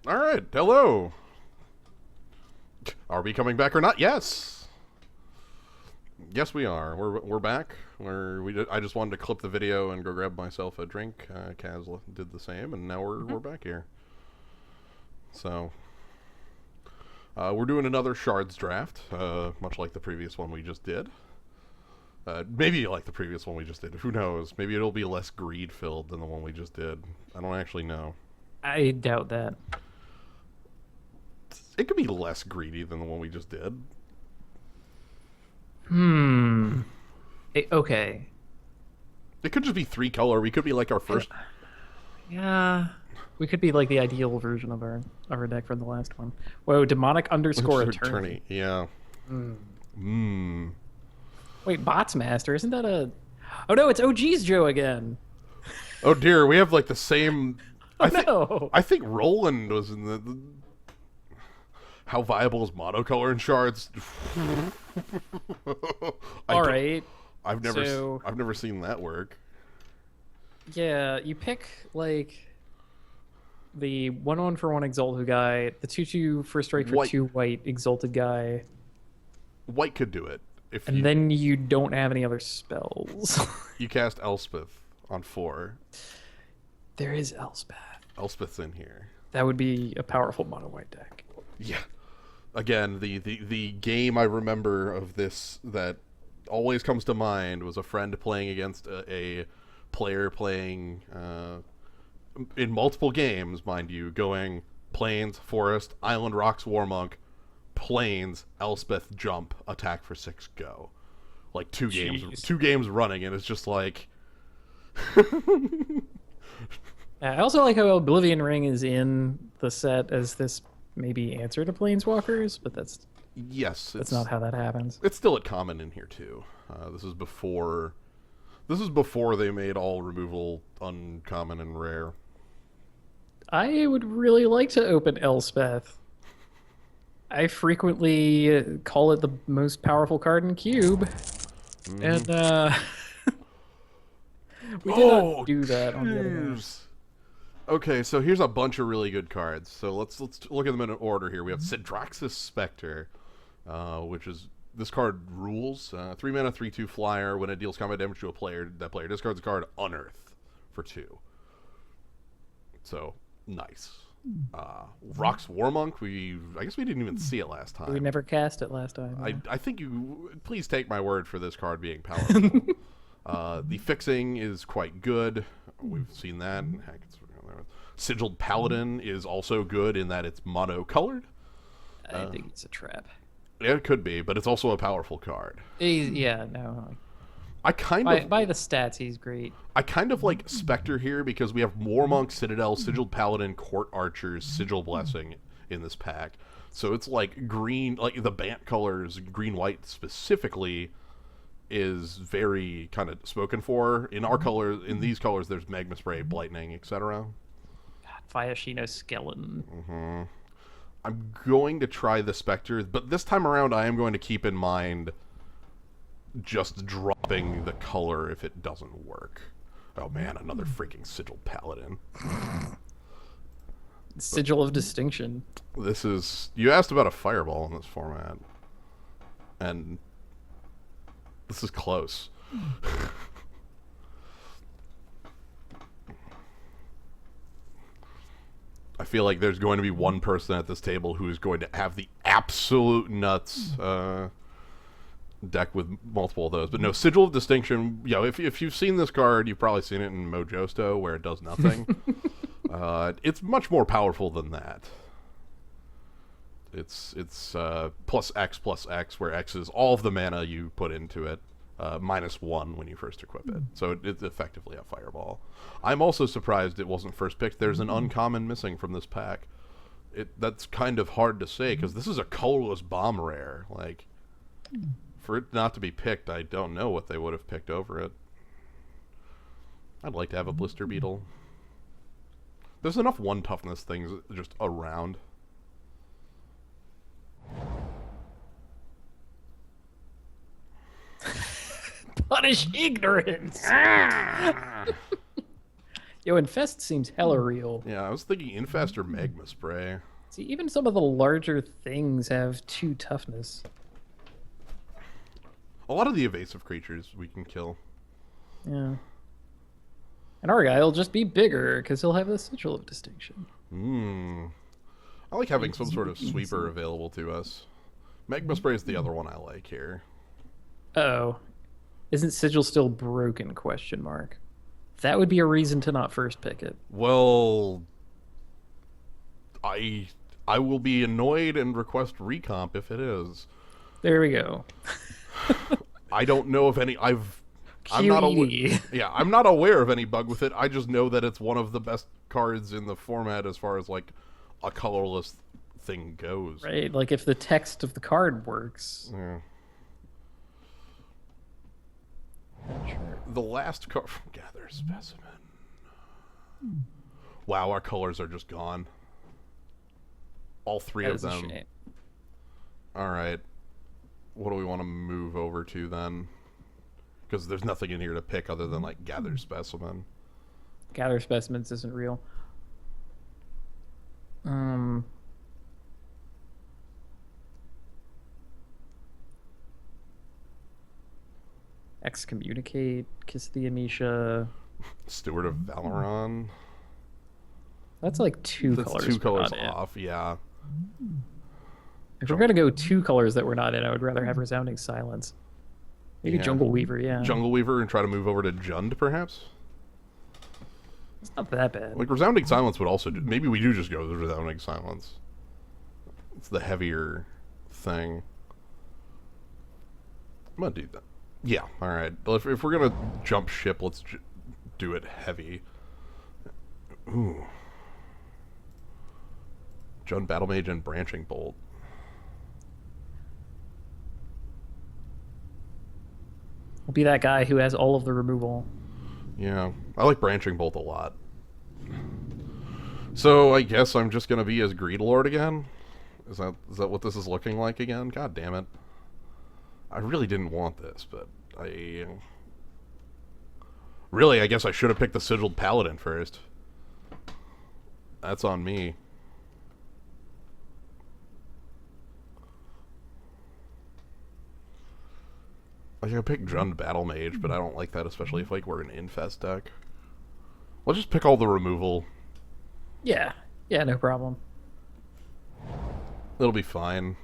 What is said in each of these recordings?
All right, hello. Are we coming back or not? Yes. Yes, we are. We're back. I just wanted to clip the video and go grab myself a drink. Kaz did the same, and now we're back here. So we're doing another Shards draft, much like the previous one we just did. Maybe like the previous one we just did. Who knows? Maybe it'll be less greed filled than the one we just did. I don't actually know. I doubt that. It could be less greedy than the one we just did. Okay. It could just be 3-color. We could be like our first. Yeah. We could be like the ideal version of our deck from the last one. Whoa, demonic underscore attorney. Yeah. Wait, Bots Master, isn't that a... Oh no, it's OG's Joe again. Oh dear, we have like the same... No. I think Roland was in the... How viable is monocolor in Shards? Alright. I've never seen that work. Yeah, you pick like the 1/1 for 1 Exalted guy, the 2/2 for strike for 2 white Exalted guy. White could do it. Then you don't have any other spells. You cast Elspeth on 4. There is Elspeth. Elspeth's in here. That would be a powerful mono white deck. Yeah. Again, the game I remember of this that always comes to mind was a friend playing against a player playing in multiple games, mind you, going Plains, Forest, Island Rocks, Warmonk, Plains, Elspeth, jump, attack for 6, go. Like 2 games running, and it's just like... I also like how Oblivion Ring is in the set as this maybe answer to Planeswalkers, but that's not how that happens. It's still at common in here too. This is before they made all removal uncommon and rare. I would really like to open Elspeth. I frequently call it the most powerful card in Cube, and we did not do that on the other hand. Okay, so here's a bunch of really good cards. So let's look at them in order here. We have Sidraxis Spectre, which is this card rules 3 mana 3/2 flyer. When it deals combat damage to a player, that player discards a card Unearth for 2. So nice. Rock's Warmonk. I guess we didn't even see it last time. We never cast it last time. I think you please take my word for this card being powerful. The fixing is quite good. We've seen that. Heck, Sigiled Paladin is also good in that it's mono-colored. I think it's a trap. Yeah, it could be, but it's also a powerful card. Yeah, no. By the stats, he's great. I kind of like Spectre here because we have Warmonk, Citadel, Sigiled Paladin, Court Archers, Sigil Blessing in this pack. So it's like green, like the Bant colors, green-white specifically, is very kind of spoken for. In our colors, in these colors, there's Magma Spray, Blightning, etc. Fiashino Skeleton. I'm going to try the Spectre, but this time around I am going to keep in mind just dropping the color if it doesn't work. Oh man, another freaking Sigil Paladin. Sigil of Distinction. This is... You asked about a Fireball in this format. And this is close. I feel like there's going to be one person at this table who is going to have the absolute nuts deck with multiple of those. But no, Sigil of Distinction, if you've seen this card, you've probably seen it in Mojosto, where it does nothing. It's much more powerful than that. It's plus X, where X is all of the mana you put into it, -1 when you first equip it. So it's effectively a Fireball. I'm also surprised it wasn't first picked. There's an uncommon missing from this pack. That's kind of hard to say, because this is a colorless bomb rare. Like, for it not to be picked, I don't know what they would have picked over it. I'd like to have a Blister Beetle. There's enough 1 toughness things just around. Punish ignorance. Yo, Infest seems hella real. Yeah, I was thinking Infest or Magma Spray. See, even some of the larger things have 2 toughness. A lot of the evasive creatures we can kill. Yeah. And our guy will just be bigger because he'll have the Sigil of Distinction. I like having some sort of sweeper available to us. Magma Spray is the other one I like here. Uh-oh. Isn't Sigil still broken, question mark? That would be a reason to not first pick it. Well, I will be annoyed and request recomp if it is. There we go. I don't know if any I'm not I'm not aware of any bug with it. I just know that it's one of the best cards in the format as far as like a colorless thing goes. Right, like if the text of the card works. Yeah. Sure. The last card Gather Specimen. Wow, our colors are just gone. All 3 of them. Alright. What do we want to move over to then? Because there's nothing in here to pick other than like Gather Specimen. Gather Specimens isn't real. Excommunicate, Kiss the Anisha. Steward of Valoron. That's like 2 That's colors. 2 colors off, yeah. If we're gonna go 2 colors that we're not in, I would rather have Resounding Silence. Maybe Jungle Weaver, yeah. Jungle Weaver and try to move over to Jund, perhaps? It's not that bad. Like, Resounding Silence would also maybe we do just go with Resounding Silence. It's the heavier thing. I'm gonna do that. Yeah, alright. If we're gonna jump ship, let's do it heavy. Ooh. Jund Battle Mage and Branching Bolt. We'll be that guy who has all of the removal. Yeah, I like Branching Bolt a lot. So I guess I'm just gonna be as Greedlord again? Is that what this is looking like again? God damn it. I really didn't want this, but really, I guess I should have picked the Sigiled Paladin first. That's on me. Like, I picked Jund Battle Mage, but I don't like that, especially if like we're an Infest deck. Let's just pick all the removal. Yeah, no problem. It'll be fine.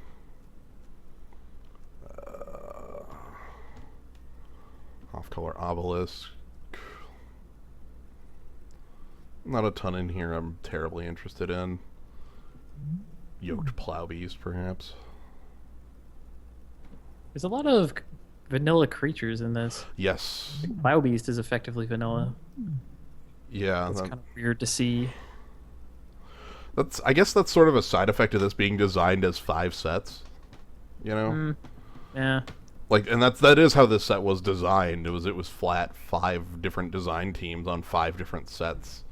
Off-color Obelisk. Not a ton in here I'm terribly interested in. Yoked Plowbeast, perhaps. There's a lot of vanilla creatures in this. Yes. Plowbeast is effectively vanilla. Yeah. It's kind of weird to see. I guess that's sort of a side effect of this being designed as 5 sets. You know? Yeah. Like, and that is how this set was designed. It was flat 5 different design teams on 5 different sets,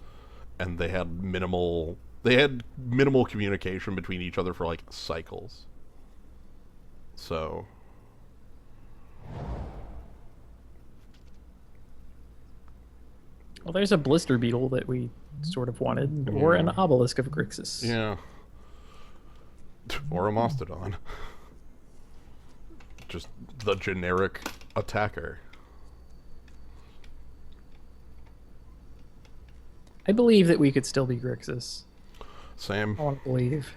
and they had minimal communication between each other for like cycles. So, well, there's a Blister Beetle that we sort of wanted, or an Obelisk of Grixis. yeah, or a Mastodon. Just the generic attacker. I believe that we could still be Grixis. Same. I want to believe.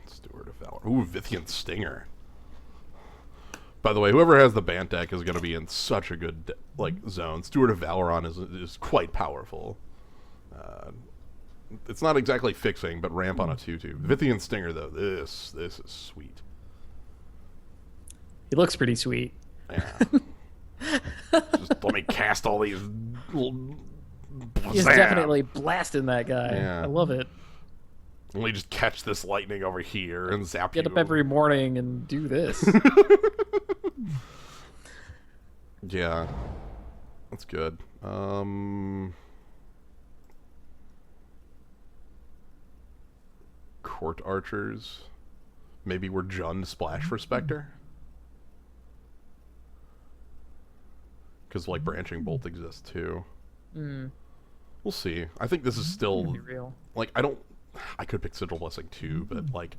Steward of Valor. Ooh, Vithian Stinger. By the way, whoever has the Bant deck is going to be in such a good zone. Steward of Valoron is quite powerful. It's not exactly fixing, but ramp on a 2/2. Vithian Stinger, though, this is sweet. He looks pretty sweet. Yeah. Just let me cast all these. He's definitely blasting that guy. Yeah. I love it. Let me just catch this lightning over here and zap you. Get up every morning and do this. Yeah. That's good. Court Archers. Maybe we're Jund Splash for Spectre. because like branching bolt exists too. Hmm. We'll see. I think this is still Be real. like I could pick Sigil Blessing too, but like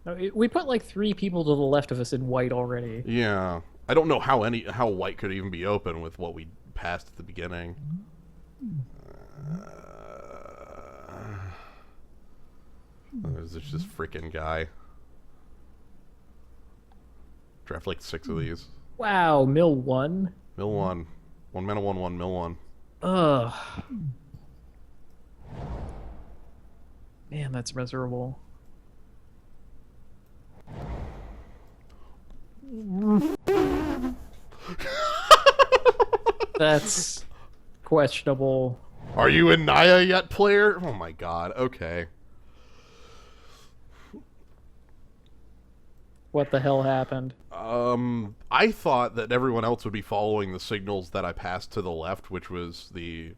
No, we put like 3 people to the left of us in white already. yeah, I don't know how white could even be open with what we passed at the beginning. There's this freaking guy. Draft like 6 of these. Wow, mill 1. Mill 1. 1 mana 1/1. Mill 1. Ugh. Man, that's miserable. That's questionable. Are you in Naya yet, player? Oh my god. Okay. What the hell happened? I thought that everyone else would be following the signals that I passed to the left, which was the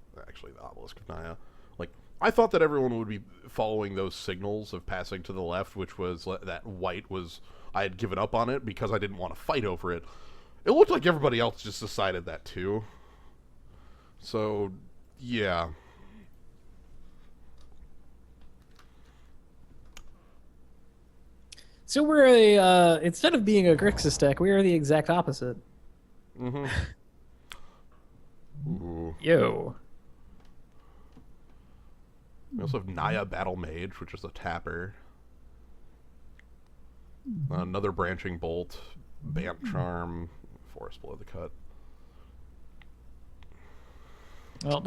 obelisk of Naya. Like, I thought that everyone would be following those signals of passing to the left, which was that white was, I had given up on it because I didn't want to fight over it. It looked like everybody else just decided that too. So, yeah. So we're a, instead of being a Grixis deck, we are the exact opposite. Mm-hmm. Ooh. Yo. We also have Naya Battle Mage, which is a tapper. Another Branching Bolt, Bant Charm, Forest Below the Cut. Well,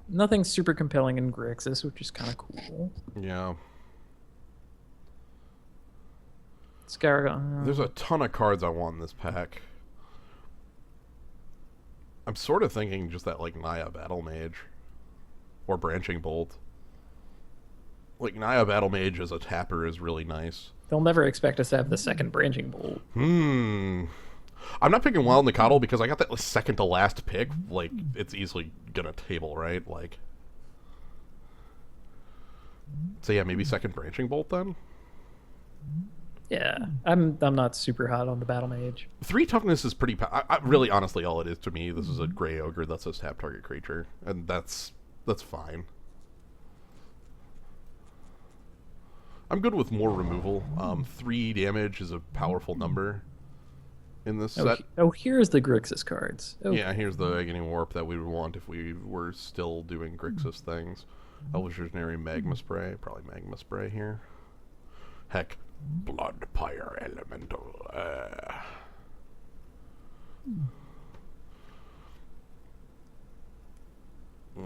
nothing super compelling in Grixis, which is kind of cool. Yeah. Scaragon. There's a ton of cards I want in this pack. I'm sort of thinking just that, like, Naya Battle Mage. Or Branching Bolt. Like, Naya Battle Mage as a tapper is really nice. They'll never expect us to have the second Branching Bolt. I'm not picking Wild Nicottle because I got that second to last pick. Like, it's easily gonna table, right? Like, so yeah, maybe second Branching Bolt then? Yeah, I'm not super hot on the Battle Mage. 3 toughness is pretty... really, honestly, all it is to me, this is a gray ogre that says tap target creature. And that's fine. I'm good with more removal. 3 damage is a powerful number in this set. Here's the Grixis cards. Oh. Yeah, here's the Agony Warp that we would want if we were still doing Grixis things. Elvish Visionary, Magma Spray. Probably Magma Spray here. Heck, Blood Pyre Elemental.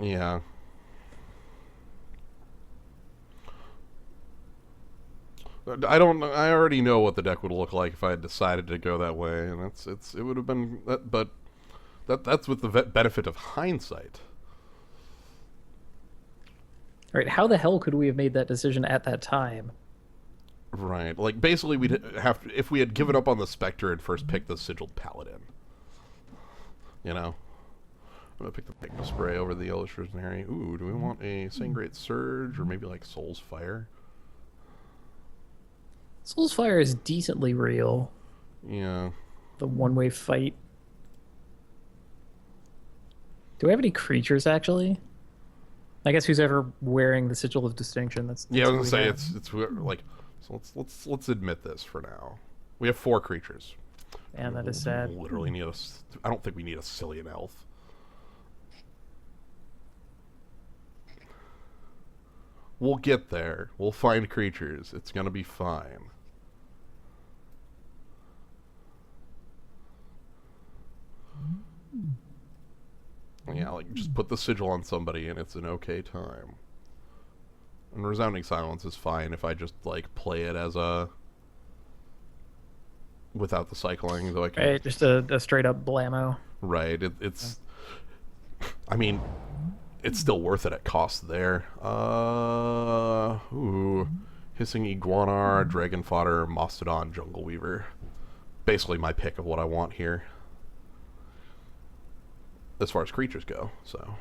Yeah. I already know what the deck would look like if I had decided to go that way, and it would have been that, but that's with the benefit of hindsight. All right, how the hell could we have made that decision at that time? Right, like basically we'd have to, if we had given up on the Spectre and first picked the Sigiled Paladin. You know, I'm gonna pick the Magma Spray over the Elvish Visionary. Ooh, do we want a Sangreat Surge or maybe like Soul's Fire? Soul's Fire is decently real. Yeah. The one-way fight. Do we have any creatures actually? I guess who's ever wearing the Sigil of Distinction? That's yeah. I was gonna say have. it's like, so let's admit this for now. We have 4 creatures. And that is sad. Literally need I don't think we need a Cillian Elf. We'll get there. We'll find creatures. It's gonna be fine. Yeah, like, just put the Sigil on somebody and it's an okay time. And Resounding Silence is fine if I just, like, play it as a... without the cycling, though I can... Right, just a straight-up blammo. Right, it's... I mean, it's still worth it at cost there. Ooh. Hissing Iguanar, Dragon Fodder, Mastodon, Jungle Weaver. Basically my pick of what I want here. As far as creatures go, so...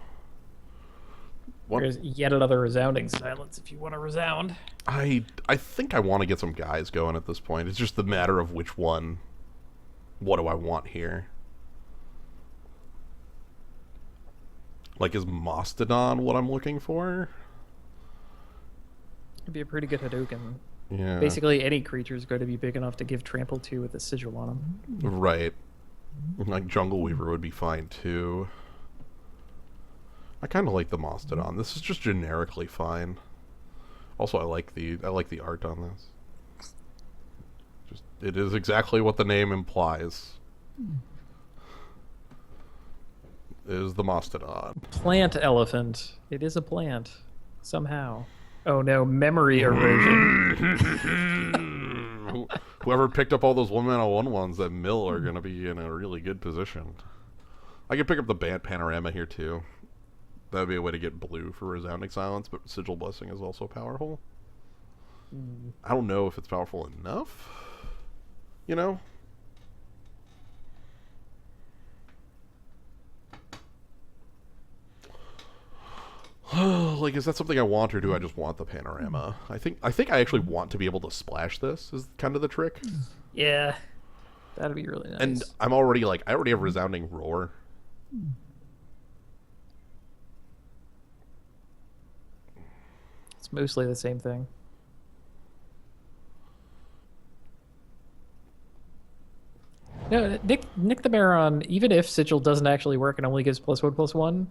What? There's yet another Resounding Silence if you want to resound. I think I want to get some guys going at this point. It's just the matter of which one. What do I want here? Like, is Mastodon what I'm looking for? It'd be a pretty good Hadouken. Yeah. Basically, any creature is going to be big enough to give trample to with a sigil on them. Right. Like, Jungle Weaver would be fine, too. I kind of like the Mastodon. This is just generically fine. Also, I like the art on this. Just, it is exactly what the name implies. It is the Mastodon. Plant elephant. It is a plant. Somehow. Oh no, memory erosion. Whoever picked up all those 1-mana 1/1s that mill are going to be in a really good position. I could pick up the Bant Panorama here too. That would be a way to get blue for Resounding Silence, but Sigil Blessing is also powerful. I don't know if it's powerful enough. You know? Like, is that something I want, or do I just want the panorama? I think I actually want to be able to splash this, is kind of the trick. Yeah. That'd be really nice. And I'm already, like, I already have Resounding Roar. It's mostly the same thing. No, Nick the Baron, even if Sigil doesn't actually work and only gives +1/+1,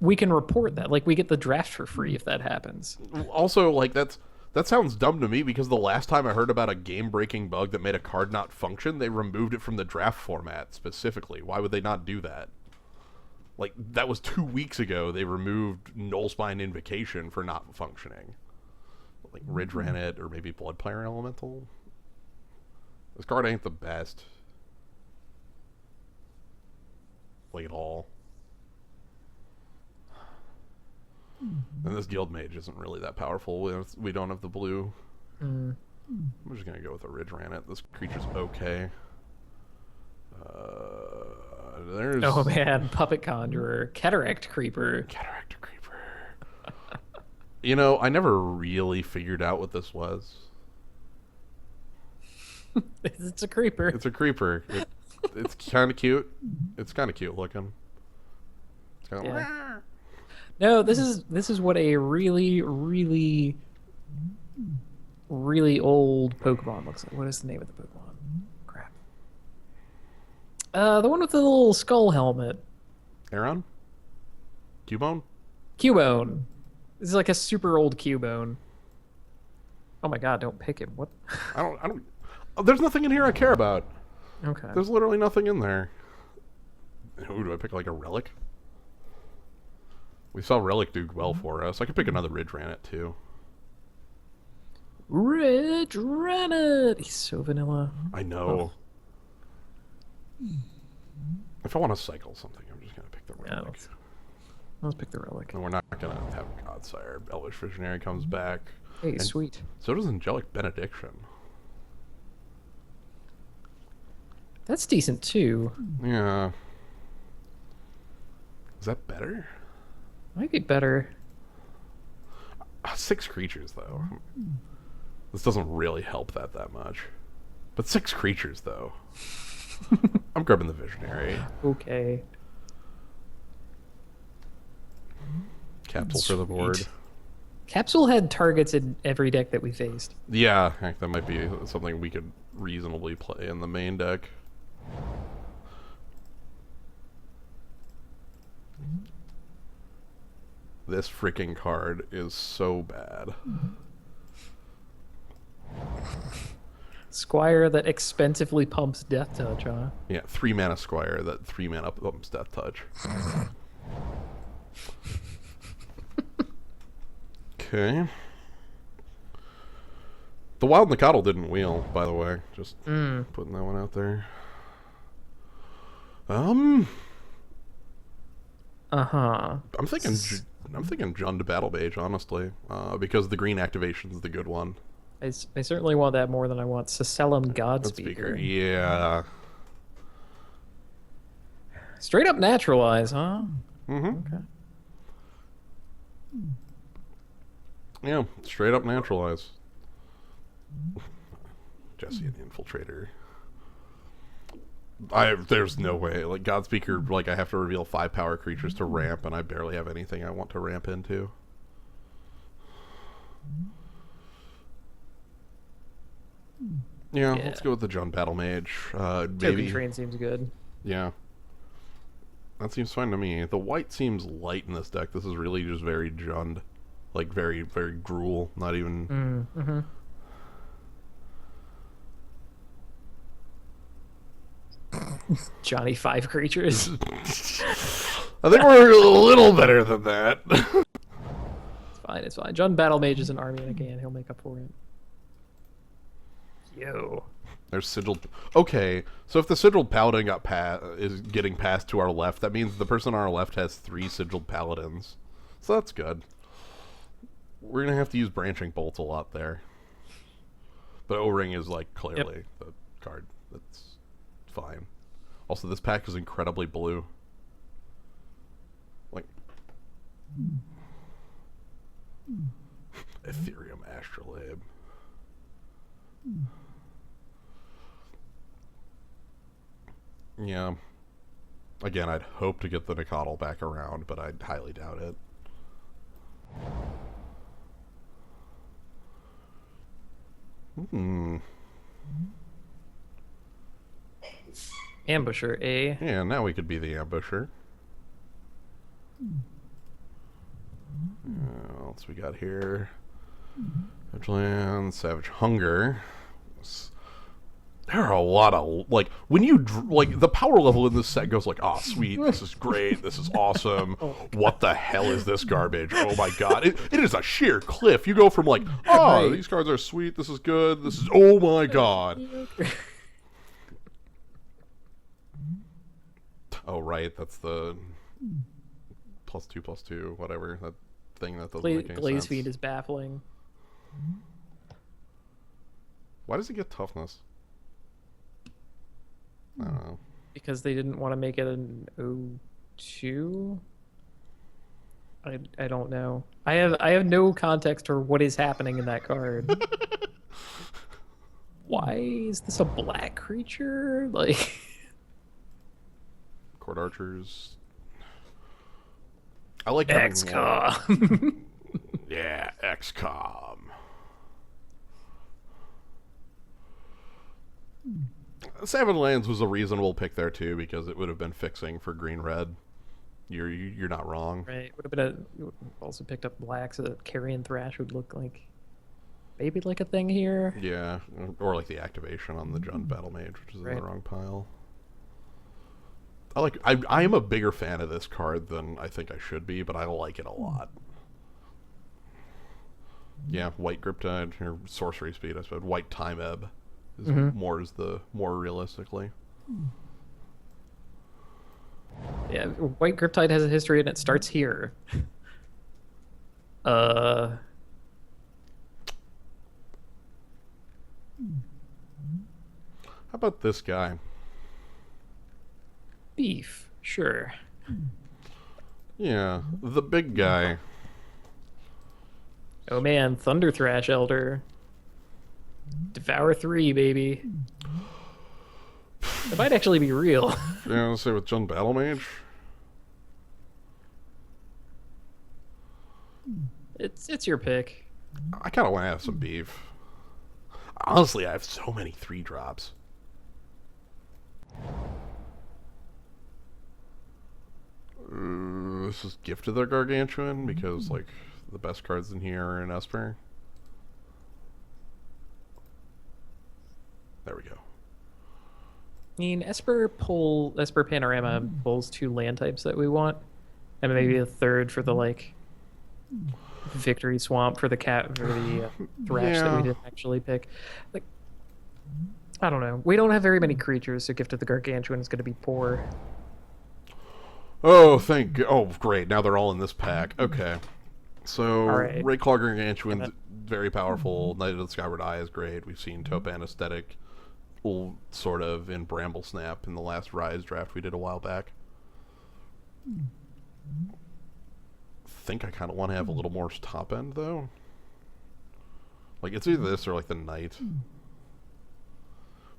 we can report that. Like, we get the draft for free if that happens. Also, like, that sounds dumb to me, because the last time I heard about a game-breaking bug that made a card not function, they removed it from the draft format specifically. Why would they not do that? Like, that was 2 weeks ago. They removed Nullspine Invocation for not functioning. Like, Ridge ran it, or maybe Bloodpire Elemental. This card ain't the best. Like, at all. And this Guild Mage isn't really that powerful. We don't have the blue. I'm just going to go with a Ridge ran it. This creature's okay. There's... Oh man, Puppet Conjurer, Cataract Creeper. Cataract Creeper. You know, I never really figured out what this was. It's a creeper. It's a creeper. It's kind of cute. It's kind of cute looking. It's kind of Yeah. No, this is what a really, really, really old Pokemon looks like. What is the name of the Pokemon? Crap. The one with the little skull helmet. Aron? Cubone? Cubone. This is like a super old Cubone. Oh my god, don't pick him. What? I don't... Oh, there's nothing in here I care about. Okay. There's literally nothing in there. Who do I pick, like a Relic? We saw Relic do well for us. I could pick another Ridge ran it too. Ridge ran it! He's so vanilla. I know. Oh. If I want to cycle something, I'm just going to pick the Relic. Yeah, let's pick the Relic. And we're not going to have Godsire. Elvish Visionary comes back. Hey, And sweet. So does Angelic Benediction. That's decent too. Yeah. Is that better? Might be better. 6 creatures, though. This doesn't really help that much. But 6 creatures, though. I'm grabbing the Visionary. Okay. Capsule for the board. Capsule had targets in every deck that we faced. Yeah, heck, that might be something we could reasonably play in the main deck. This freaking card is so bad. Squire that expensively pumps Death Touch, huh? Yeah, 3 mana Squire that 3 mana pumps Death Touch. Okay. The Wild Nicottle didn't wheel, by the way. Just putting that one out there. Uh-huh. I'm thinking Jund to Battle Mage, honestly, because the green activation is the good one. I certainly want that more than I want Cecellum Godspeaker. Yeah. Straight up naturalize, huh? Mm-hmm. Okay. Yeah, straight up naturalize. Jesse and the Infiltrator. There's no way. Like, Godspeaker, like, I have to reveal 5 power creatures to ramp, and I barely have anything I want to ramp into. Yeah, let's go with the Jund Battle Mage. Maybe. Token Train seems good. Yeah. That seems fine to me. The white seems light in this deck. This is really just very Jund. Like, very, very Gruul. Not even... Mm-hmm. Johnny 5 creatures. I think we're a little better than that. It's fine. Jund Battle Mage is an army in a can. He'll make up for it. Yo. There's Sigiled... Okay, so if the Sigiled Paladin is getting passed to our left, that means the person on our left has 3 Sigiled Paladins. So that's good. We're going to have to use Branching Bolts a lot there. But O-Ring is, like, clearly the card that's fine. Also, this pack is incredibly blue. Like... Ethereum Astrolabe. Yeah. Again, I'd hope to get the Nicodle back around, but I highly doubt it. Ambusher, eh? Yeah, now we could be the Ambusher. What else we got here? Vigilance, Savage Hunger. There are a lot of, like, when you, like, the power level in this set goes like, oh, sweet, this is great, this is awesome, what the hell is this garbage, oh my god, it is a sheer cliff. You go from, like, oh, these cards are sweet, this is good, this is, oh my god. Oh, right, that's the +2/+2, whatever, that thing that doesn't make any Glaze sense. Fiend is baffling. Why does it get toughness? I don't know. Because they didn't want to make it an O2? I don't know. I have no context for what is happening in that card. Why is this a black creature? Like... Court Archers. I like having XCOM. Yeah, XCOM. Savage Lands was a reasonable pick there too, because it would have been fixing for green-red. You're not wrong. Right. Would have been also picked up black, so that Carrion Thrash would look like maybe like a thing here. Yeah, or like the activation on the Jund Battle Mage, which is in the wrong pile. I am a bigger fan of this card than I think I should be, but I like it a lot. Yeah, white Griptide, or sorcery speed, I suppose. White Time Ebb is more realistically. Yeah, white Griptide has a history and it starts here. How about this guy? Beef, sure. Yeah, the big guy. Oh man, Thunder Thrash Elder. Devour 3, baby. It might actually be real. Yeah, let's say with Jund Battle Mage. It's your pick. I kind of want to have some beef. Honestly, I have so many 3-drops. This is Gift of the Gargantuan, because, like, the best cards in here are in Esper. There we go. I mean, Esper Panorama pulls 2 land types that we want, and maybe a third for the like Victory Swamp for the Thrash that we didn't actually pick. Like, I don't know. We don't have very many creatures, so Gift of the Gargantuan is going to be poor. Oh, oh, great. Now they're all in this pack. Okay. So, right. Rayclaw Gargantuan's very powerful. Knight of the Skyward Eye is great. We've seen Taupe Anesthetic, sort of, in Bramble Snap in the last Rise draft we did a while back. think I kind of want to have a little more top end though. Like it's either this or like the Knight.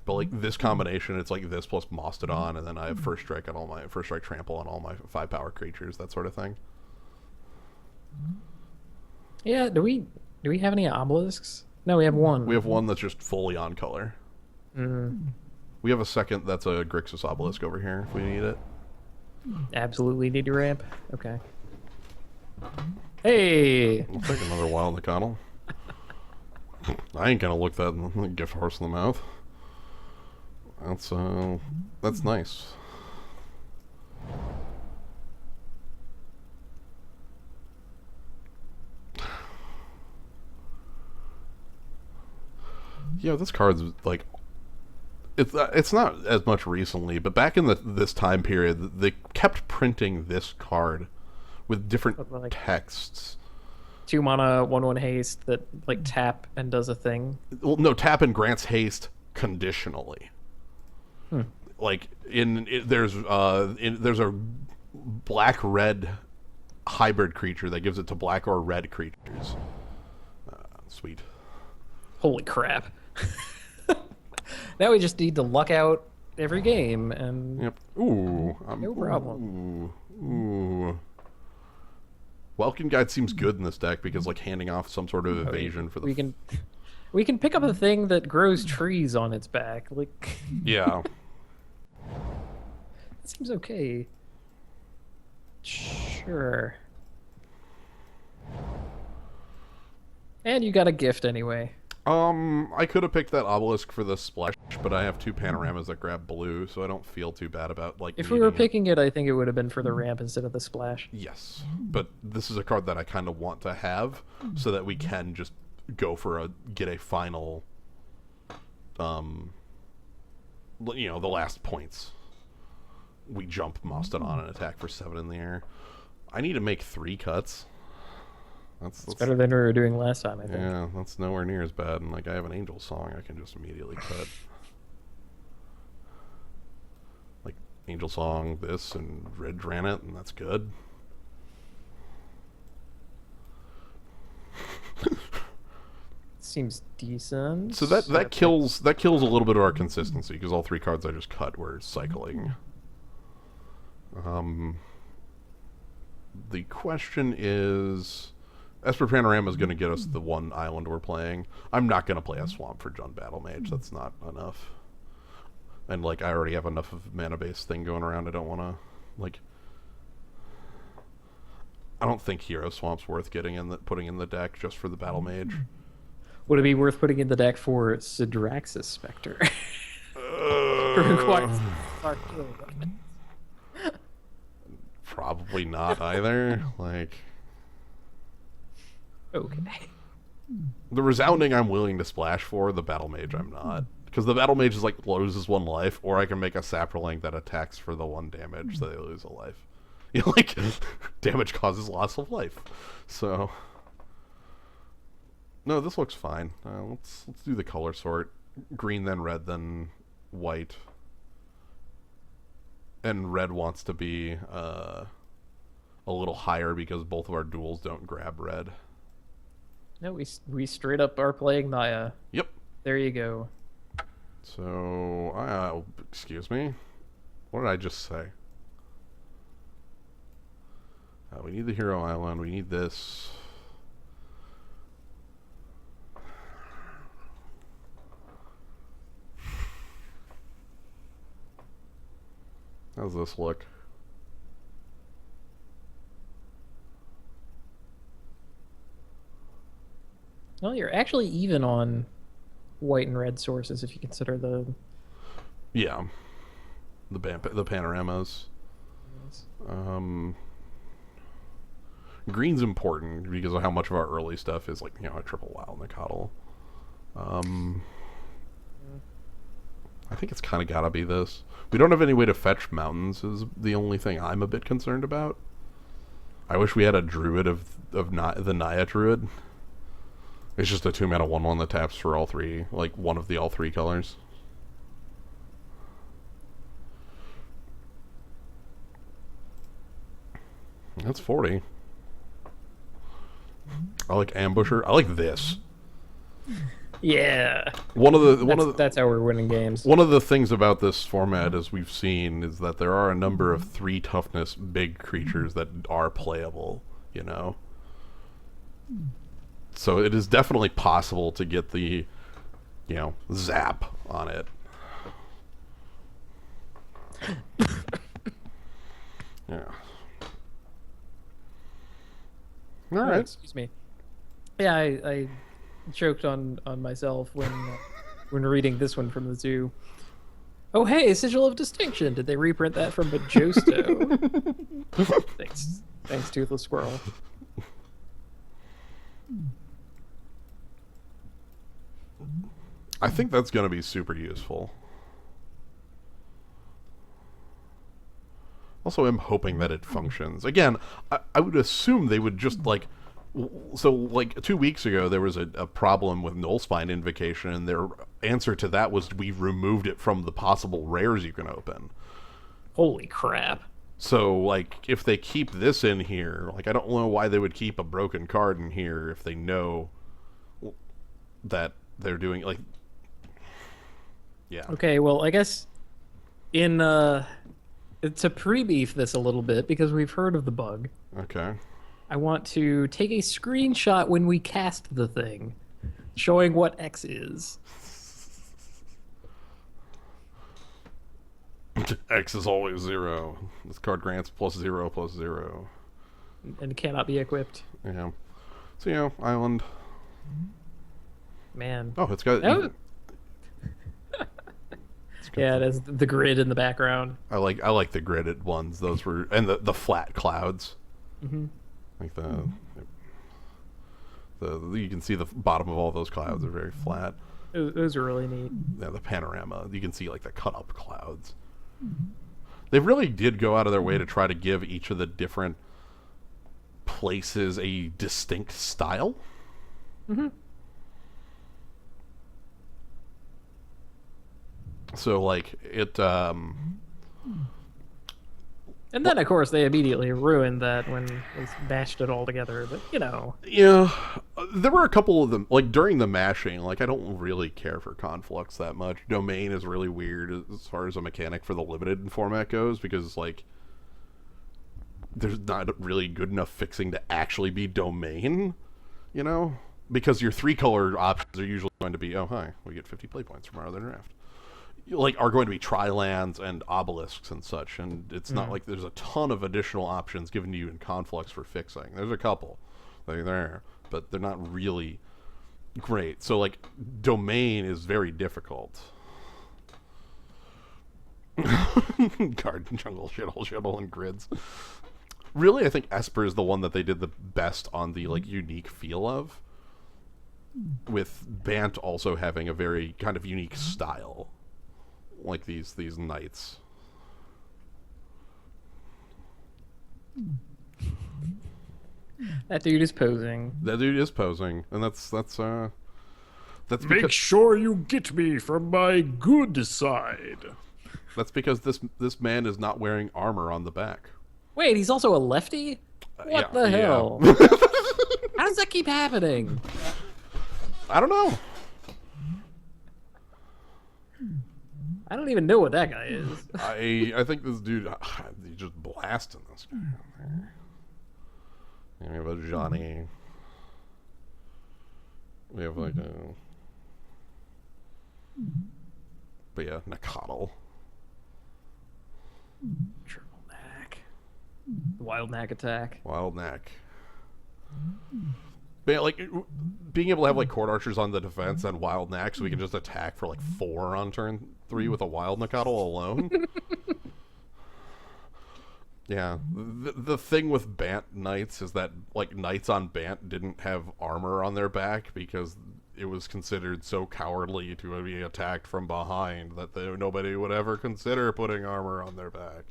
But like this combination, it's like this plus Mastodon, and then I have first strike trample on all my 5 power creatures, that sort of thing. Yeah, do we have any obelisks? No, we have one. We have one that's just fully on color. We have a second that's a Grixis obelisk over here if we need it. Absolutely need to ramp. Okay. Hey! We'll take another Wild in the Coddle. I ain't gonna look that in the gift horse in the mouth. That's nice. Yeah, this card's like it's not as much recently, but back in this time period, they kept printing this card with different texts. 2 mana, 1/1 haste that like tap and does a thing. Well, no, tap and grants haste conditionally. Like there's a black red hybrid creature that gives it to black or red creatures. Sweet. Holy crap. Now we just need to luck out every game and Yep. Ooh. no problem. Ooh. Welkin Guide seems good in this deck because like handing off some sort of evasion for the we can pick up a thing that grows trees on its back. Like yeah. That seems okay. Sure. And you got a gift anyway. I could have picked that obelisk for the splash, but I have 2 panoramas that grab blue, so I don't feel too bad about like. If we were picking it, I think it would have been for the ramp instead of the splash. Yes, but this is a card that I kind of want to have, so that we can just go for get a final. You know, the last points. We jump Mastodon and attack for 7 in the air. I need to make 3 cuts. That's better than we were doing last time, I think. Yeah, that's nowhere near as bad. And like I have an Angel Song, I can just immediately cut. Like Angel Song, this, and Red Granite, and that's good. Seems decent. So that kills a little bit of our consistency because all 3 cards I just cut were cycling. The question is, Esper Panorama is going to get us the 1 island we're playing. I'm not going to play a Swamp for Jund Battle Mage. That's not enough. And like I already have enough of mana based thing going around. I don't want to like. I don't think Hero Swamp's worth putting in the deck just for the Battle Mage. Would it be worth putting in the deck for Sidraxis Spectre? Requires Probably not either. Like, okay. The Resounding I'm willing to splash for, the Battle Mage I'm not. Because the Battle Mage is like loses 1 life, or I can make a Saproling that attacks for the 1 damage, so they lose a life. You know, like, damage causes loss of life. So, no, this looks fine. Let's do the color sort. Green, then red, then white. And red wants to be a little higher because both of our duels don't grab red. No, we straight up are playing Naya. Yep. There you go. So, excuse me? What did I just say? We need the Hero Island. We need this. How's this look? Well, you're actually even on white and red sources if you consider the... Yeah. The panoramas. Green's important because of how much of our early stuff is like, you know, a triple Wild and a Coddle. I think it's kind of gotta be this. We don't have any way to fetch mountains is the only thing I'm a bit concerned about. I wish we had a Druid of the Naya Druid. It's just a 2-mana 1/1 that taps for all 3, like one of the all 3 colors. That's 40. I like Ambusher. I like this. Yeah. That's how we're winning games. One of the things about this format, as we've seen, is that there are a number of 3 toughness big creatures that are playable, you know? So it is definitely possible to get the, you know, zap on it. Yeah. All right. Excuse me. Yeah, I choked on myself when reading this one from the zoo. Oh, hey, Sigil of Distinction. Did they reprint that from Bajosto? Thanks, Toothless Squirrel. I think that's going to be super useful. Also, I'm hoping that it functions. Again, I would assume they would just, like... So, like, 2 weeks ago, there was a problem with Nullspine Invocation, and their answer to that was we removed it from the possible rares you can open. Holy crap. So, like, if they keep this in here, like, I don't know why they would keep a broken card in here if they know that they're doing, like... Yeah. Okay, well, I guess in... to pre-beef this a little bit, because we've heard of the bug, Okay. I want to take a screenshot when we cast the thing, showing what X is. X is always 0. This card grants +0/+0. And cannot be equipped. Yeah. So, you know, Island. Man. Oh, it's got... Oh. Yeah, it has the grid in the background. I like the gridded ones. Those were... And the flat clouds. Mm-hmm. Like you can see the bottom of all those clouds are very flat. Those are really neat. Yeah, the panorama. You can see like the cut up clouds. They really did go out of their way to try to give each of the different places a distinct style. Mm-hmm. So like it and then, of course, they immediately ruined that when they mashed it all together. But, you know. Yeah. There were a couple of them, like, during the mashing, like, I don't really care for Conflux that much. Domain is really weird as far as a mechanic for the limited format goes, because, like, there's not really good enough fixing to actually be Domain, you know? Because your 3-color options are usually going to be, oh, hi, we get 50 play points from our other draft. Like, are going to be tri-lands and obelisks and such, and it's not like there's a ton of additional options given to you in Conflux for fixing. There's a couple. They're there, but they're not really great. So, like, Domain is very difficult. Garden, jungle, shittle, and grids. Really, I think Esper is the one that they did the best on the, like, unique feel of, with Bant also having a very kind of unique style. Like these knights. That dude is posing. That dude is posing, and that's Make sure you get me from my good side. That's because this man is not wearing armor on the back. Wait, he's also a lefty? What yeah, the yeah. hell? How does that keep happening? I don't know. I don't even know what that guy is. I think this dude, he's just blasting this guy. And we have a Johnny. We have like a... But yeah, Nakatl. Triple Knack. Wild Knack attack. Wild Knack. But yeah, like, being able to have like Court Archers on the defense and Wild Knack so we can just attack for like 4 on turn 3 with a Wild Nakatl alone. Yeah. The thing with Bant Knights is that, like, Knights on Bant didn't have armor on their back because it was considered so cowardly to be attacked from behind that nobody would ever consider putting armor on their back.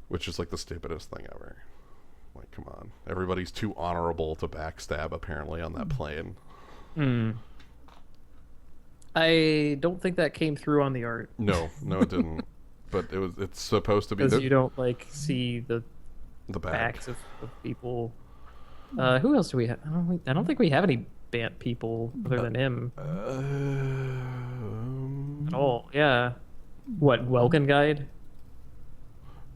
Which is, like, the stupidest thing ever. Like, come on. Everybody's too honorable to backstab, apparently, on that plane. I don't think that came through on the art. No, it didn't. But it's supposed to be... Because you don't, like, see the back. backs of people. Who else do we have? I don't think we have any Bant people other than him at all. Yeah. What, Welkin Guide?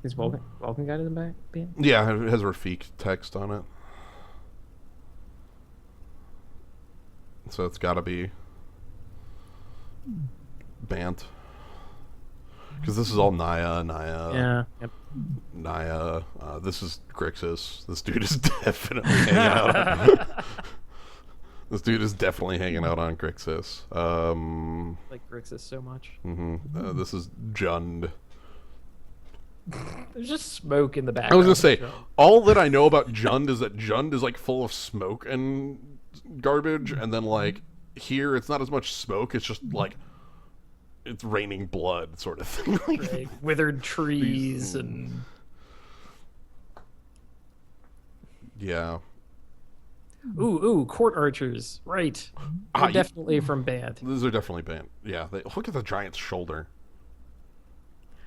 Is Welkin Guide in the back? Bant? Yeah, it has Rafik text on it. So it's got to be Bant. Because this is all Naya. Yeah. Yep. Naya. This is Grixis. This dude is definitely hanging out. This dude is definitely hanging out on Grixis. Like Grixis so much. This is Jund. There's just smoke in the background. I was gonna say, all that I know about Jund is that Jund is like full of smoke and garbage, and then like here it's not as much smoke. It's just like it's raining blood, sort of thing. Right. Withered trees and yeah. ooh, court archers. Right. They're definitely from Bant. These are definitely Bant. Yeah. Look at the giant's shoulder.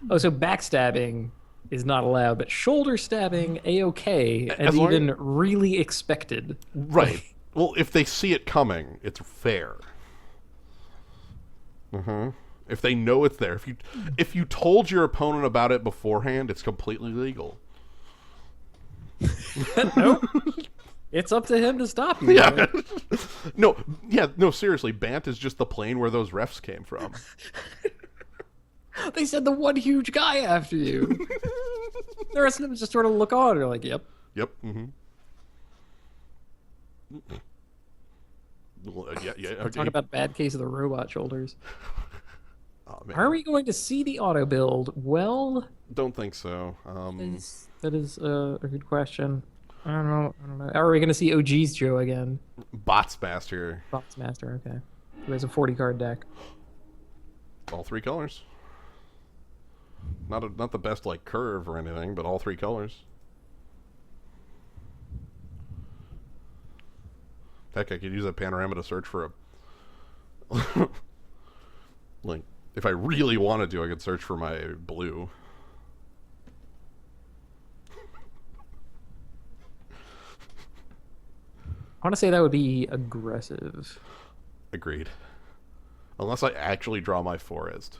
Oh, so backstabbing is not allowed, but shoulder stabbing, A-okay, and even really expected. Right. Well, if they see it coming, it's fair. If they know it's there, if you told your opponent about it beforehand, it's completely legal. Nope. It's up to him to stop you. Yeah. No, seriously, Bant is just the plane where those refs came from. They said the one huge guy after you. The rest of them just sort of look on. They're like, yep. Yep. Yeah. Okay. Talk about bad case of the robot shoulders. Oh, man. Are we going to see the auto build? Well, Don't think so. that is a good question. I don't know. Are we going to see OG's Joe again? Bots Master. Box Master, okay. Who has a 40 card deck. All three colors. Not the best like curve or anything, but all three colors. Heck, I could use that panorama to search for a like if I really wanted to, I could search for my blue. I want to say that would be aggressive. Agreed. Unless I actually draw my forest.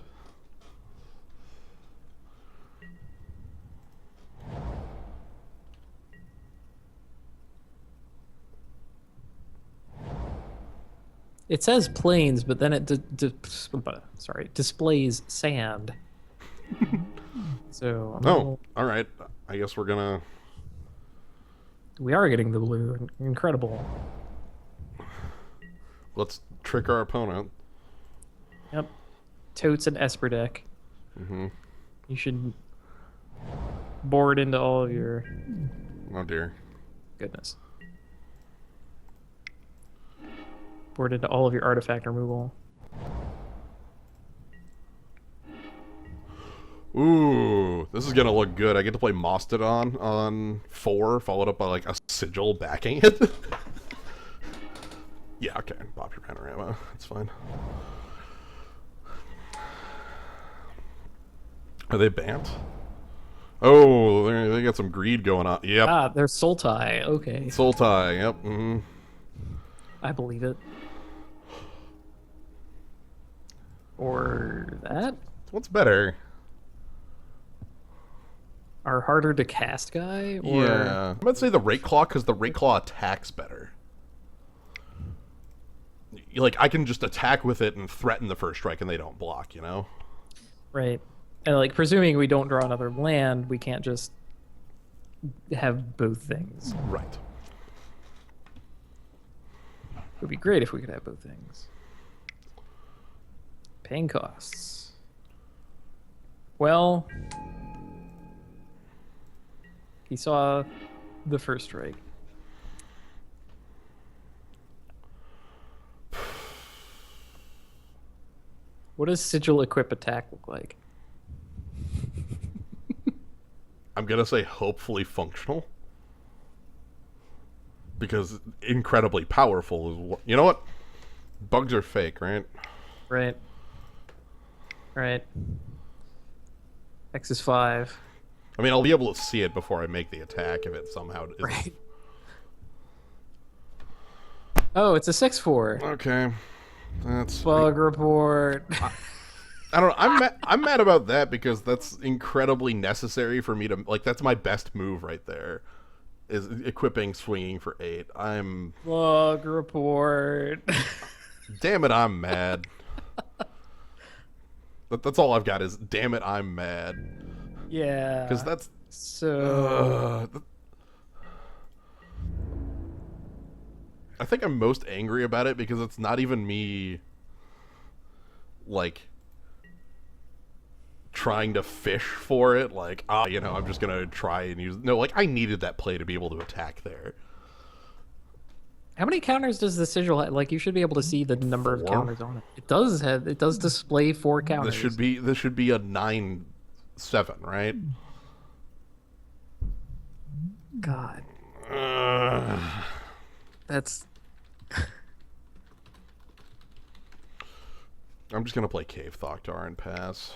It says plains, but then it displays sand. So All right. I guess we're gonna. we are getting the blue. Incredible. Let's trick our opponent. Yep. Totes and Esper deck. Mm-hmm. You should board into all of your Oh dear. goodness. Board into all of your artifact removal. Ooh, this is gonna look good. I get to play Mastodon on 4, followed up by like a sigil backing it. Yeah, okay. Pop your panorama. That's fine. Are they Bant? Oh, they got some greed going on. Yep. Ah, they're Sultai. Okay. Sultai, yep. I believe it. Or that? What's better? Our harder to cast guy? Or... Yeah. I'm gonna say the Rake Claw, because the Rake Claw attacks better. Like, I can just attack with it and threaten the first strike and they don't block, you know? Right. And, like, presuming we don't draw another land, we can't just have both things. Right. It would be great if we could have both things. Paying costs. Well, he saw the first strike. What does Sigil Equip Attack look like? I'm gonna say hopefully functional. Because incredibly powerful is what... You know what? Bugs are fake, right? Right. Right. X is 5. I mean, I'll be able to see it before I make the attack if it somehow is. Right. Oh, it's a 6/4. Okay, that's Bug report. I don't know. I'm mad about that because that's incredibly necessary for me to like. That's my best move right there, is equipping swinging for 8. Bug report. Damn it, I'm mad. That's all I've got is damn it, I'm mad. Yeah. Because that's So. I think I'm most angry about it because it's not even me, like, trying to fish for it. Like, I'm just gonna try and use. No, like, I needed that play to be able to attack there. How many counters does the sigil have? Like, you should be able to see the number of 4. counters on it. It does display 4 counters. This should be a 9/7, right? God. That's. I'm just gonna play Cave Thoktar and pass.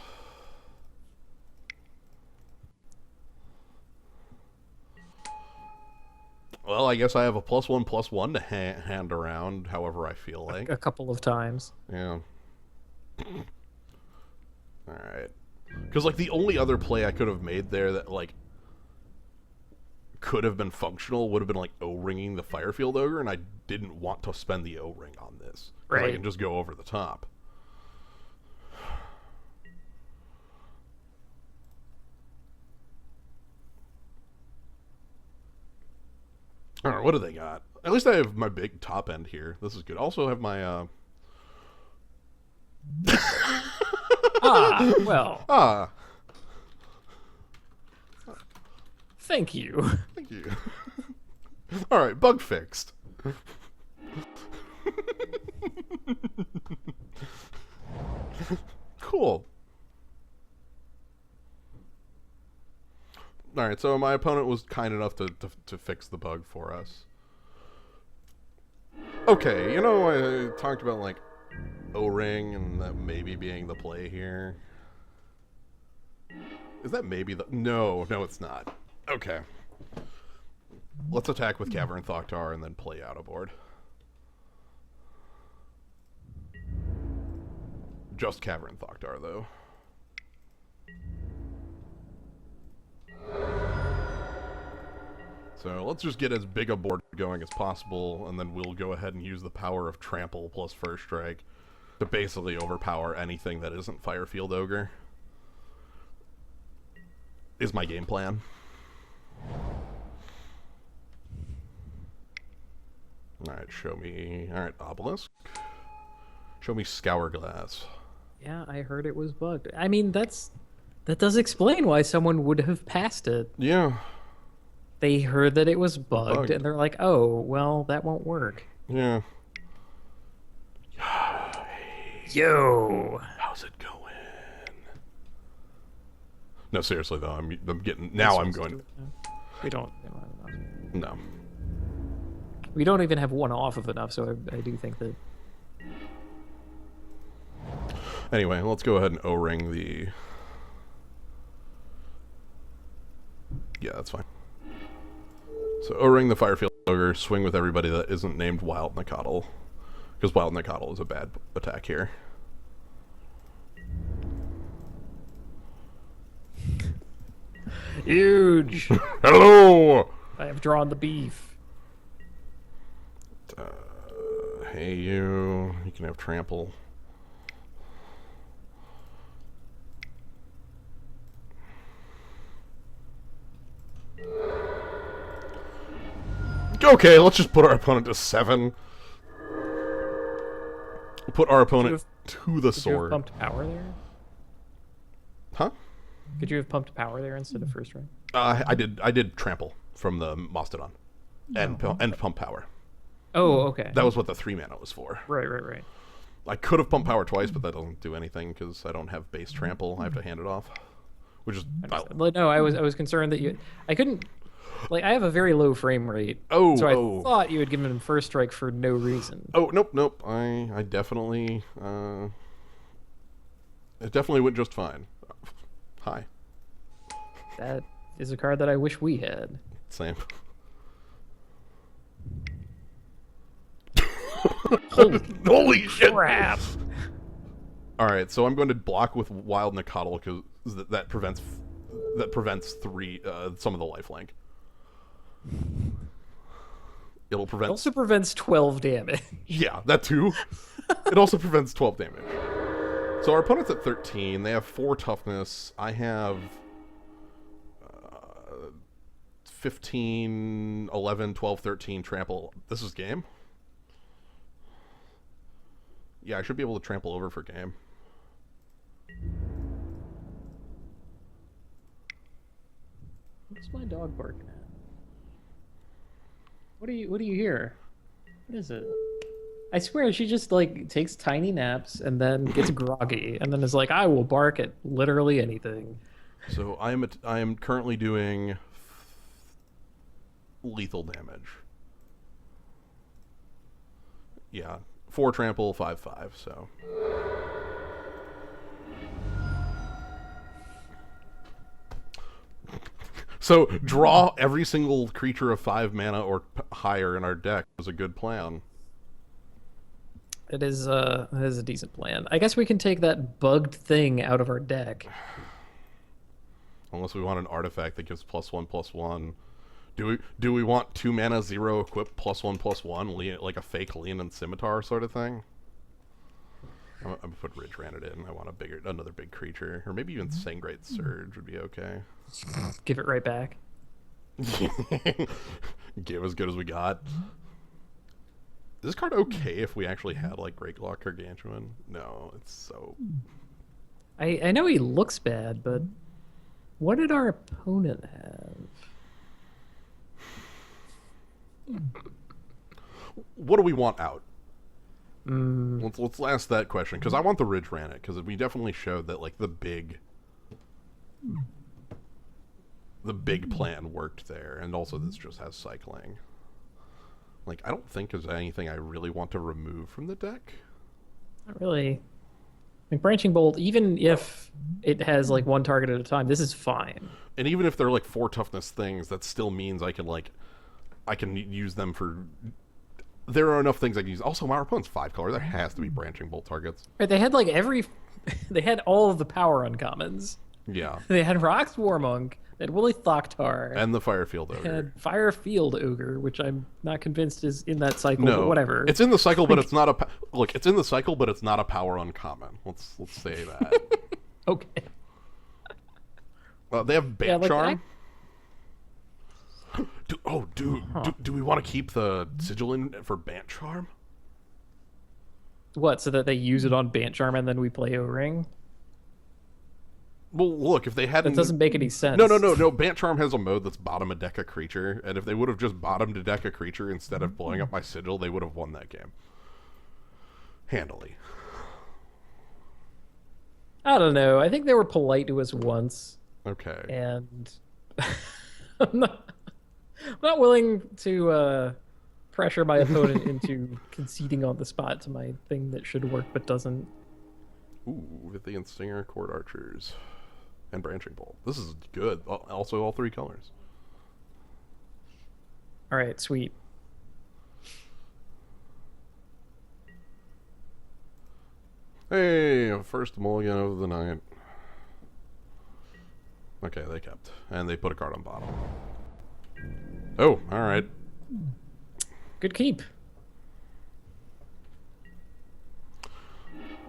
Well, I guess I have a +1/+1 to hand around however I feel like. A couple of times. Yeah. Alright. Because, like, the only other play I could have made there that, like, could have been functional would have been, like, O-ringing the Firefield Ogre, and I didn't want to spend the O-ring on this. Because I can just go over the top. Alright, what do they got? At least I have my big top end here. This is good. Also have my, Well. Thank you. Thank you. Alright, bug fixed. Cool. Alright, so my opponent was kind enough to fix the bug for us. Okay, I talked about, like, O-ring and that maybe being the play here. Is that maybe the... No, it's not. Okay. Let's attack with Cavern Thoktar and then play out a board. Just Cavern Thoktar, though. So let's just get as big a board going as possible, and then we'll go ahead and use the power of Trample plus First Strike to basically overpower anything that isn't Firefield Ogre. Is my game plan. Alright, show me... Alright, Obelisk. Show me Scourglass. Yeah, I heard it was bugged. I mean, that does explain why someone would have passed it. Yeah. They heard that it was bugged, and they're like, oh, well, that won't work. Yeah. Yo! How's it going? No, seriously, though, I'm getting... Now I'm going... We don't have enough. No. We don't even have one off of enough, so I do think that... Anyway, let's go ahead and O-ring the... Yeah, that's fine. So O-ring the Firefield Ogre, swing with everybody that isn't named Wild Nicottle. Because Wild Nicottle is a bad attack here. Huge! Hello! I have drawn the beef. Hey, you can have Trample. Okay, let's just put our opponent to 7. We'll put our opponent to the Could you have sword. pumped power there? Huh? Could you have pumped power there instead of first rank? I did Trample from the Mastodon. And pump power. Oh, okay. That was what the 3 mana was for. Right. I could have pumped power twice, but that doesn't do anything because I don't have base Trample. I have to hand it off. Which is... No, I was concerned that I couldn't... Like, I have a very low frame rate. Oh, so I thought you had given him first strike for no reason. Oh, nope. I definitely... it definitely went just fine. Hi. That is a card that I wish we had. Same. Holy shit! Crap. All right, so I'm going to block with Wild Nicodle because that prevents some of the lifelink. It'll It prevent. also prevents 12 damage. Yeah, that too. It also prevents 12 damage. So our opponent's at 13. They have 4 toughness. I have 15, 11, 12, 13 trample. This is game? Yeah, I should be able to trample over for game. What's my dog barking at? What do you hear? What is it? I swear she just like takes tiny naps and then gets groggy and then is like, I will bark at literally anything. So I am currently doing lethal damage. Yeah, 4 trample, 5/5. So draw every single creature of 5 mana or higher in our deck was a good plan. It is a decent plan. I guess we can take that bugged thing out of our deck. Unless we want an artifact that gives +1/+1. Do we want 2 mana 0 equip +1/+1 like a fake lean and scimitar sort of thing? I'm gonna put Ridge Ranted in. I want another big creature, or maybe even Sangrate Surge would be okay. Give it right back. Give as good as we got. Is this card okay if we actually had like Greatclaw Gargantuan? No, it's so. I know he looks bad, but what did our opponent have? What do we want out? Let's ask that question, because I want the Ridge Rannet, because we definitely showed that like the big plan worked there, and also this just has cycling. Like, I don't think there's anything I really want to remove from the deck. Not really. Like Branching Bolt, even if it has like 1 target at a time, this is fine. And even if they're like 4 toughness things, that still means I can use them for. There are enough things I can use. Also, my opponent's 5 color. There has to be Branching Bolt targets. Right, they had like they had all of the power uncommons. Yeah. They had Rox Warmonk, they had Willy Thoktar, And the Firefield they Ogre. had Firefield Ogre, which I'm not convinced is in that cycle, No, but whatever. It's in the cycle, but it's not a look. It's in the cycle, but it's not a power uncommon. Let's say that. Okay. They have Bait Yeah, like, Charm. Do we want to keep the sigil in for Bant Charm? What, so that they use it on Bant Charm and then we play O-Ring? Well, look, if they hadn't... That doesn't make any sense. No. Bant Charm has a mode that's bottom a deck a creature, and if they would have just bottomed a deck a creature instead of blowing up my sigil, they would have won that game. Handily. I don't know. I think they were polite to us once. Okay. And I'm not willing to pressure my opponent into conceding on the spot to my thing that should work but doesn't. Ooh, Vithian Stinger, Court Archers, and Branching Bolt. This is good. Also, all 3 colors. All right, sweet. Hey, first mulligan of the night. Okay, they kept. And they put a card on bottom. Oh, alright. Good keep.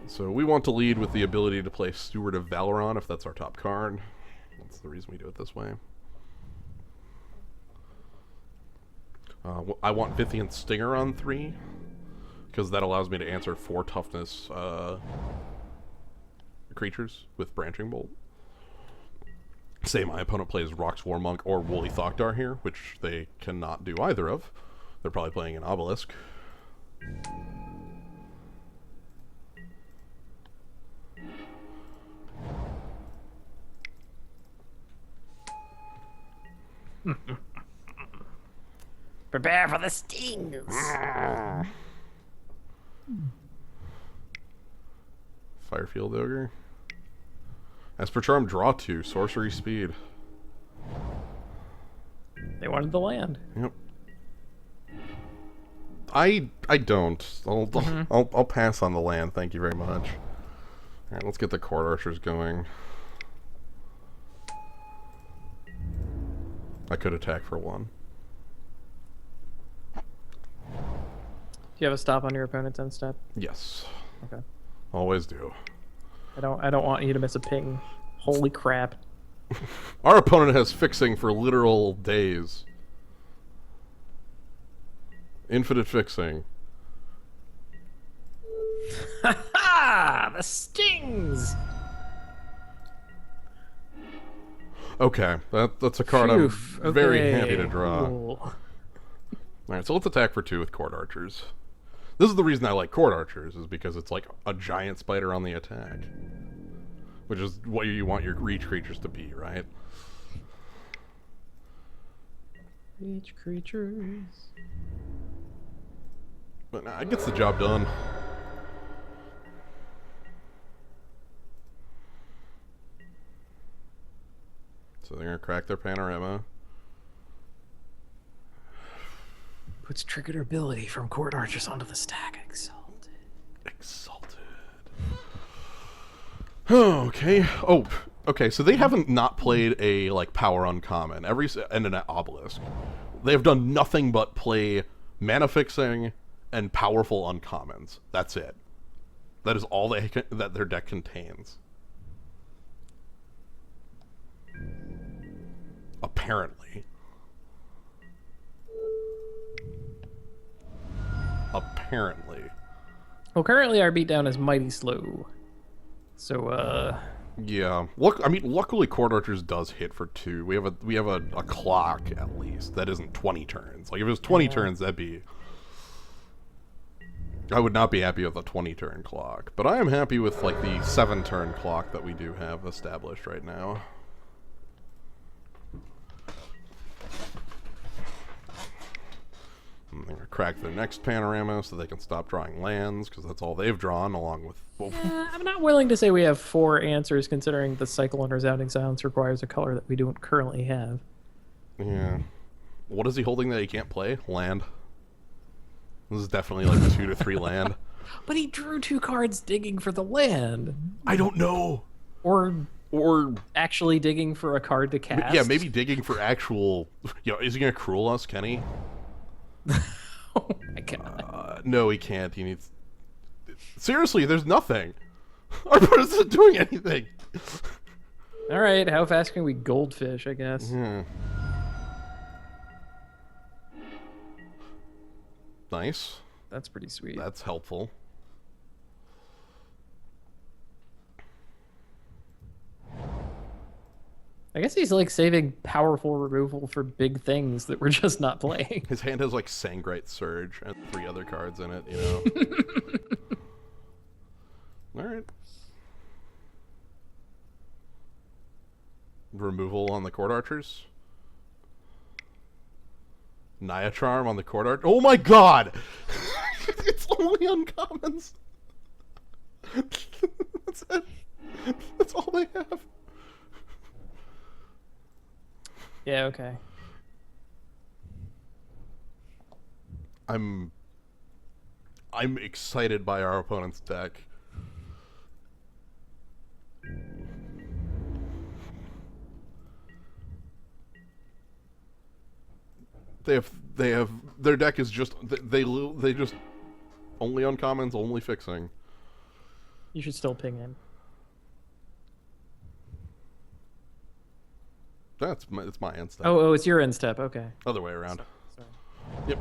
So we want to lead with the ability to play Steward of Valoron if that's our top card. That's the reason we do it this way. I want Vithian Stinger on 3, because that allows me to answer 4 toughness creatures with Branching Bolt. Say my opponent plays Rox Warmonk or Woolly Thoktar here, which they cannot do either of. They're probably playing an Obelisk. Prepare for the stings. Firefield Ogre. As per Charm, draw 2, sorcery speed. They wanted the land. Yep. I don't. I'll pass on the land. Thank you very much. All right, let's get the court archers going. I could attack for 1. Do you have a stop on your opponent's end step? Yes. Okay. Always do. I don't want you to miss a ping. Holy crap. Our opponent has fixing for literal days. Infinite fixing. Ha! The stings! Okay, that's a card Phew, I'm very okay, happy to draw. cool. Alright, so let's attack for 2 with court archers. This is the reason I like court archers, is because it's like a giant spider on the attack. Which is what you want your reach creatures to be, right? Reach creatures. But nah, it gets the job done. So they're gonna crack their panorama. Puts triggered ability from court archers onto the stack. Exalted. Exalted. Okay. Oh, okay. So they haven't not played a like power uncommon and an obelisk. They have done nothing but play mana fixing and powerful uncommons. That's it. That is all that their deck contains. Apparently. Apparently. Well, currently our beatdown is mighty slow. So, Yeah. Look, I mean, luckily Court Archers does hit for 2. We have a clock at least that isn't 20 turns. Like if it was 20 turns, that'd be. I would not be happy with a 20-turn clock, but I am happy with like the 7-turn clock that we do have established right now. And they're gonna crack their next panorama so they can stop drawing lands, because that's all they've drawn, along with. Well, I'm not willing to say we have 4 answers, considering the cycle on Resounding Silence requires a color that we don't currently have. yeah. What is he holding that he can't play? Land. This is definitely like 2 to 3 land. But he drew 2 cards digging for the land. I don't know. Or Or actually digging for a card to cast. yeah, maybe digging for actual. You know, is he gonna cruel us, Kenny? Oh my god. No, he can't. He needs. Seriously, there's nothing. Our opponent isn't doing anything. Alright, how fast can we goldfish, I guess? Hmm. Nice. That's pretty sweet. That's helpful. I guess he's like saving powerful removal for big things that we're just not playing. His hand has like Sangrite Surge and 3 other cards in it, you know. Alright. Removal on the Court Archers. Naya Charm on the Court Arch. Oh my god! It's only uncommons! That's it. That's all they have. Yeah, okay. I'm excited by our opponent's deck. They have their deck is just they just only uncommons, only fixing. You should still ping him. It's my end step. Oh, it's your end step. Okay. Other way around. Sorry. Yep.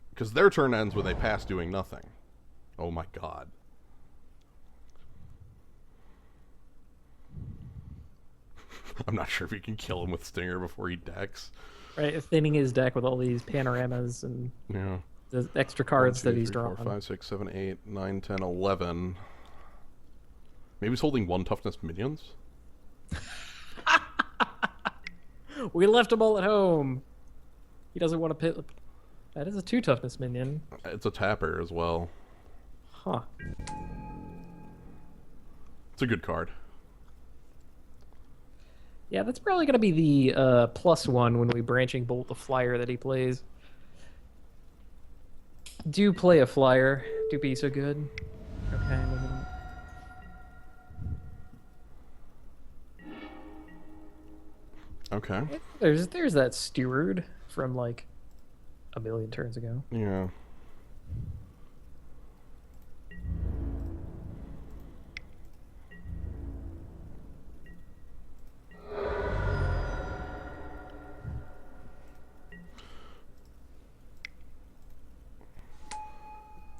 Because their turn ends when they pass doing nothing. Oh my god. I'm not sure if you can kill him with Stinger before he decks. Right, thinning his deck with all these panoramas and Yeah. the extra cards 1, 2, that he's 3, 4, drawn. 5, 6, 7, 8, 9, 10, 11. Maybe he's holding 1 toughness minions? We left him all at home. He doesn't want to pit. That is a 2 toughness minion. It's a tapper as well. Huh. It's a good card. Yeah, that's probably going to be the +1 when we branching bolt the flyer that he plays. Do play a flyer. Do be so good. Okay, moving on. Okay. There's that steward from like a million turns ago. Yeah.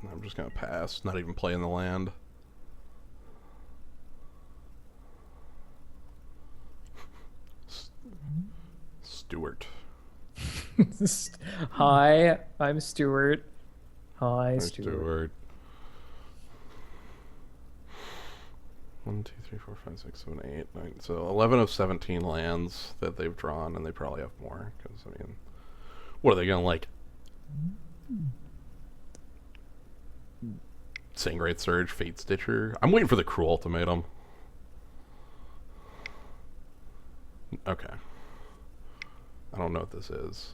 I'm just gonna pass, not even playing the land. Stewart. Hi, I'm Stuart. Hi, There's Stuart. Stewart. 1, 2, 3, 4, 5, 6, 7, 8, 9. So 11 of 17 lands that they've drawn, and they probably have more. Because I mean, what are they gonna like? Sangreat Surge, Fate Stitcher. I'm waiting for the Cruel Ultimatum. Okay. I don't know what this is.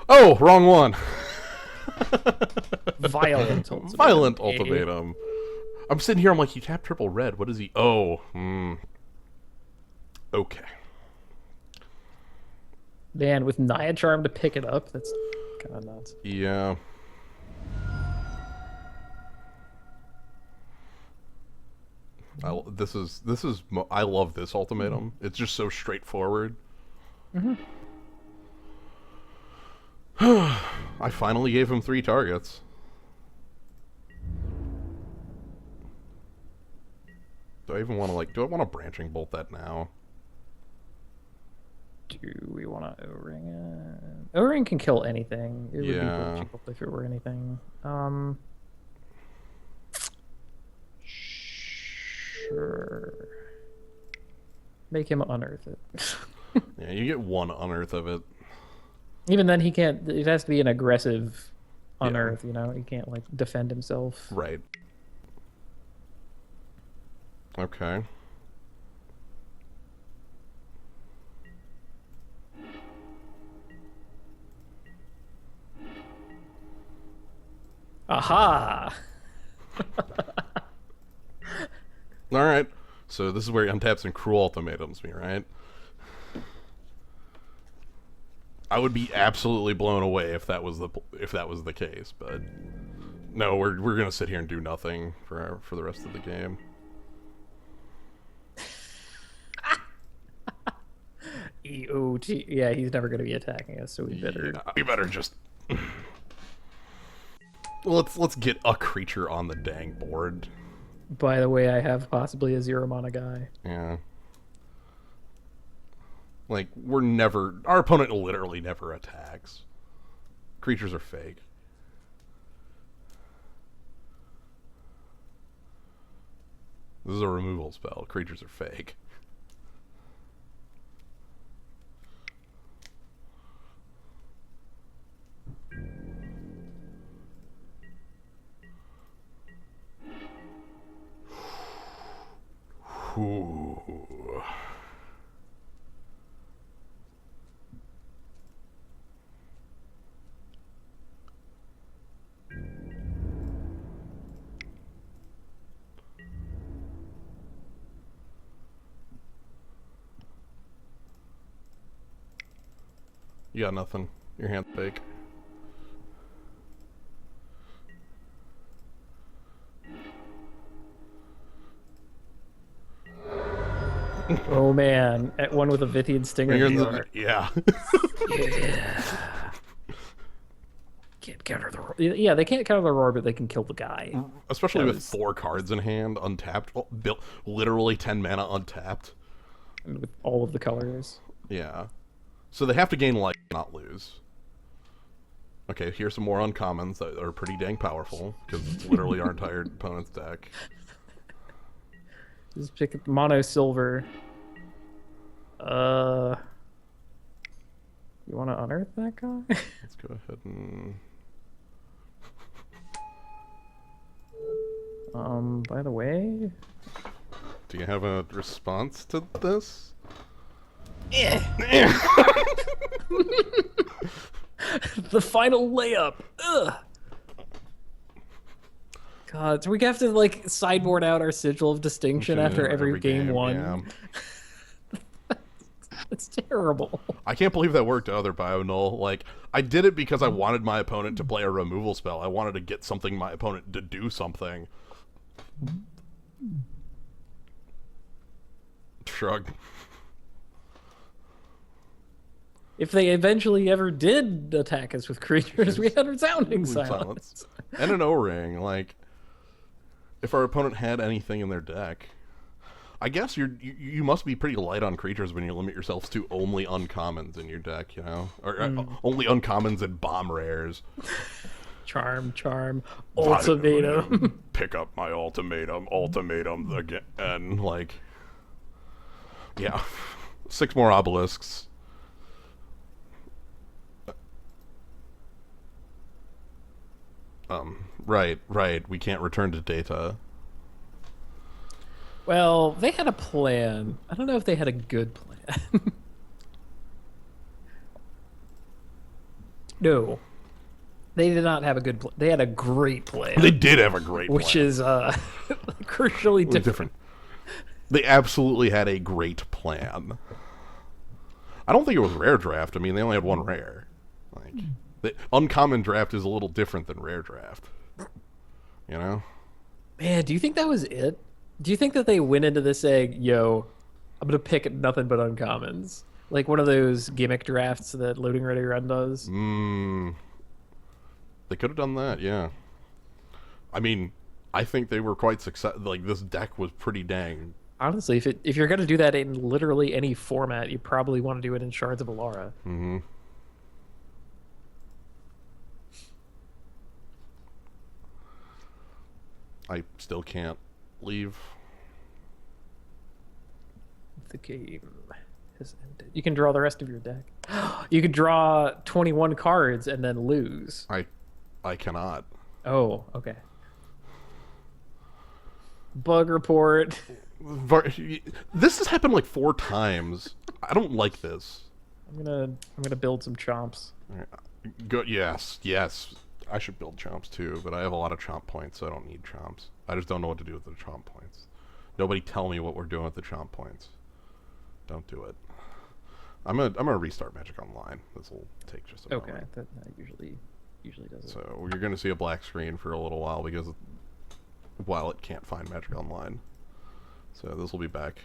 Oh, wrong one. Violent Ultimatum. Violent Ultimatum. I'm sitting here, I'm like, you tap triple red. What is he? Oh. Okay. Man, with Naya Charm to pick it up, that's kind of nuts. Yeah. I love this ultimatum. It's just so straightforward. I finally gave him 3 targets. Do I even want to do I want to branching bolt that now? Do we want to O-ring it? O-ring can kill anything. It would be branching bolt if it were anything. Sure. Make him unearth it. Yeah, you get 1 unearth of it. Even then, he can't. It has to be an aggressive unearth. You know, he can't like defend himself. Right. Okay. Aha! All right. So this is where he untaps and Cruel Ultimatums me, right? I would be absolutely blown away if that was the case, but no, we're gonna sit here and do nothing for the rest of the game. EOT. Yeah, he's never going to be attacking us, so we better. Yeah, we better just let's get a creature on the dang board. By the way, I have possibly a 0 mana guy. Yeah. Like, our opponent literally never attacks. Creatures are fake. This is a removal spell. Creatures are fake. Ooh. You got nothing. Your hand's fake. Oh man, at one with a Vithian Stinger. Yeah. Yeah. Can't counter the roar. Yeah, they can't counter the roar, but they can kill the guy. Especially with 4 cards in hand, untapped. Literally 10 mana untapped. And with all of the colors. Yeah. So they have to gain life, not lose. Okay, here's some more uncommons that are pretty dang powerful, because it's literally our entire opponent's deck. Just pick mono silver. You want to unearth that guy? Let's go ahead and... By the way, Do you have a response to this? the final layup. Ugh. God, so we have to like sideboard out our sigil of distinction after every game won. Yeah. It's terrible. I can't believe that worked other Bio-Null. Like, I did it because I wanted my opponent to play a removal spell. I wanted to get something my opponent to do something. Shrug. If they eventually ever did attack us with creatures, we had Resounding Silence. And an O-Ring. Like, if our opponent had anything in their deck... I guess you must be pretty light on creatures when you limit yourselves to only uncommons in your deck, you know? Or only uncommons and bomb rares. Charm, ultimatum. Pick up my ultimatum again. Like, yeah. 6 more obelisks. Right. We can't return to data. Well, they had a plan. I don't know if they had a good plan. No. They did not have a good plan. They had a great plan. They did have a great plan. Which is crucially different. They absolutely had a great plan. I don't think it was rare draft. I mean, they only had one rare. Like, the uncommon draft is a little different than rare draft. You know? Man, do you think that was it? Do you think that they went into this saying, yo, I'm going to pick nothing but uncommons? Like one of those gimmick drafts that Loading Ready Run does? They could have done that, yeah. I mean, I think they were quite successful. Like, this deck was pretty dang. Honestly, if you're going to do that in literally any format, you probably want to do it in Shards of Alara. Mm-hmm. I still can't leave. The game has ended. You can draw the rest of your deck. You could draw 21 cards and then lose. I cannot. Oh, okay. Bug report. This has happened like 4 times. I don't like this. I'm gonna build some chomps. Good. Yes. I should build chomps too, but I have a lot of chomp points, so I don't need chomps. I just don't know what to do with the chomp points. Nobody tell me what we're doing with the chomp points. Don't do it. I'm gonna restart Magic Online. This will take just a moment. Okay, that usually does it. So you're gonna see a black screen for a little while because while it can't find Magic Online. So this will be back.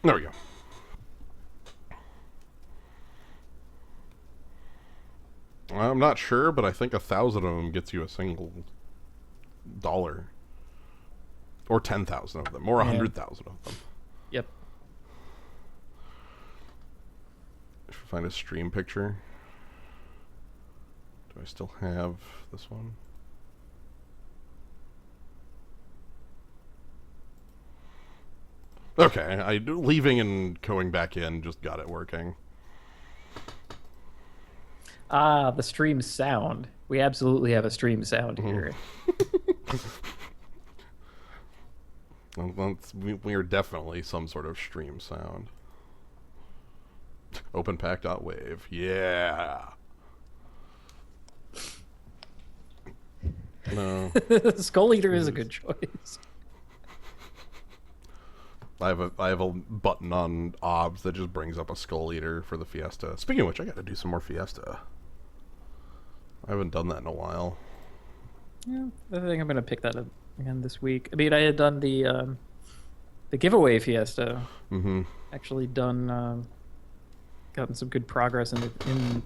There we go. I'm not sure, but I think 1,000 of them gets you a single $1. Or 10,000 of them. Or 100,000 of them. Yep. If we find a stream picture. Do I still have this one? Okay, leaving and going back in just got it working. Ah, the stream sound. We absolutely have a stream sound here. We are definitely some sort of stream sound. OpenPack.wave. Yeah. No. Skull Eater is a good choice. I have a button on OBS that just brings up a Skull Eater for the Fiesta. Speaking of which, I gotta do some more Fiesta. I haven't done that in a while. Yeah, I think I'm gonna pick that up again this week. I mean, I had done the giveaway Fiesta. Mm-hmm. Actually done, gotten some good progress in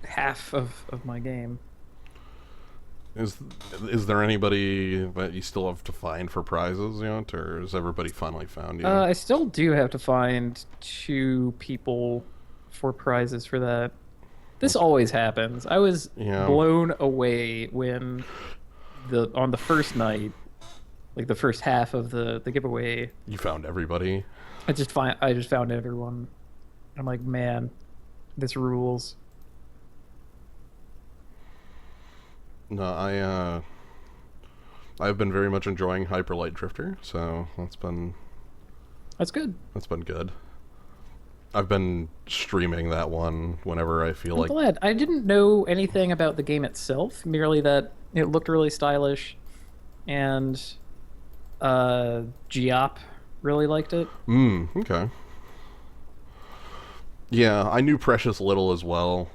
half of my game. Is there anybody that you still have to find for prizes yet, or has everybody finally found you? I still do have to find 2 people for prizes for that. This always happens. I was Yeah. blown away when on the first night, like the first half of the giveaway, You found everybody. I just found everyone. I'm like, man, this rules. No, I've been very much enjoying Hyper Light Drifter, so that's been good. good. I've been streaming that one whenever I feel I'm like. glad. I didn't know anything about the game itself, merely that it looked really stylish, and Giop really liked it. Okay. Yeah, I knew Precious little as well.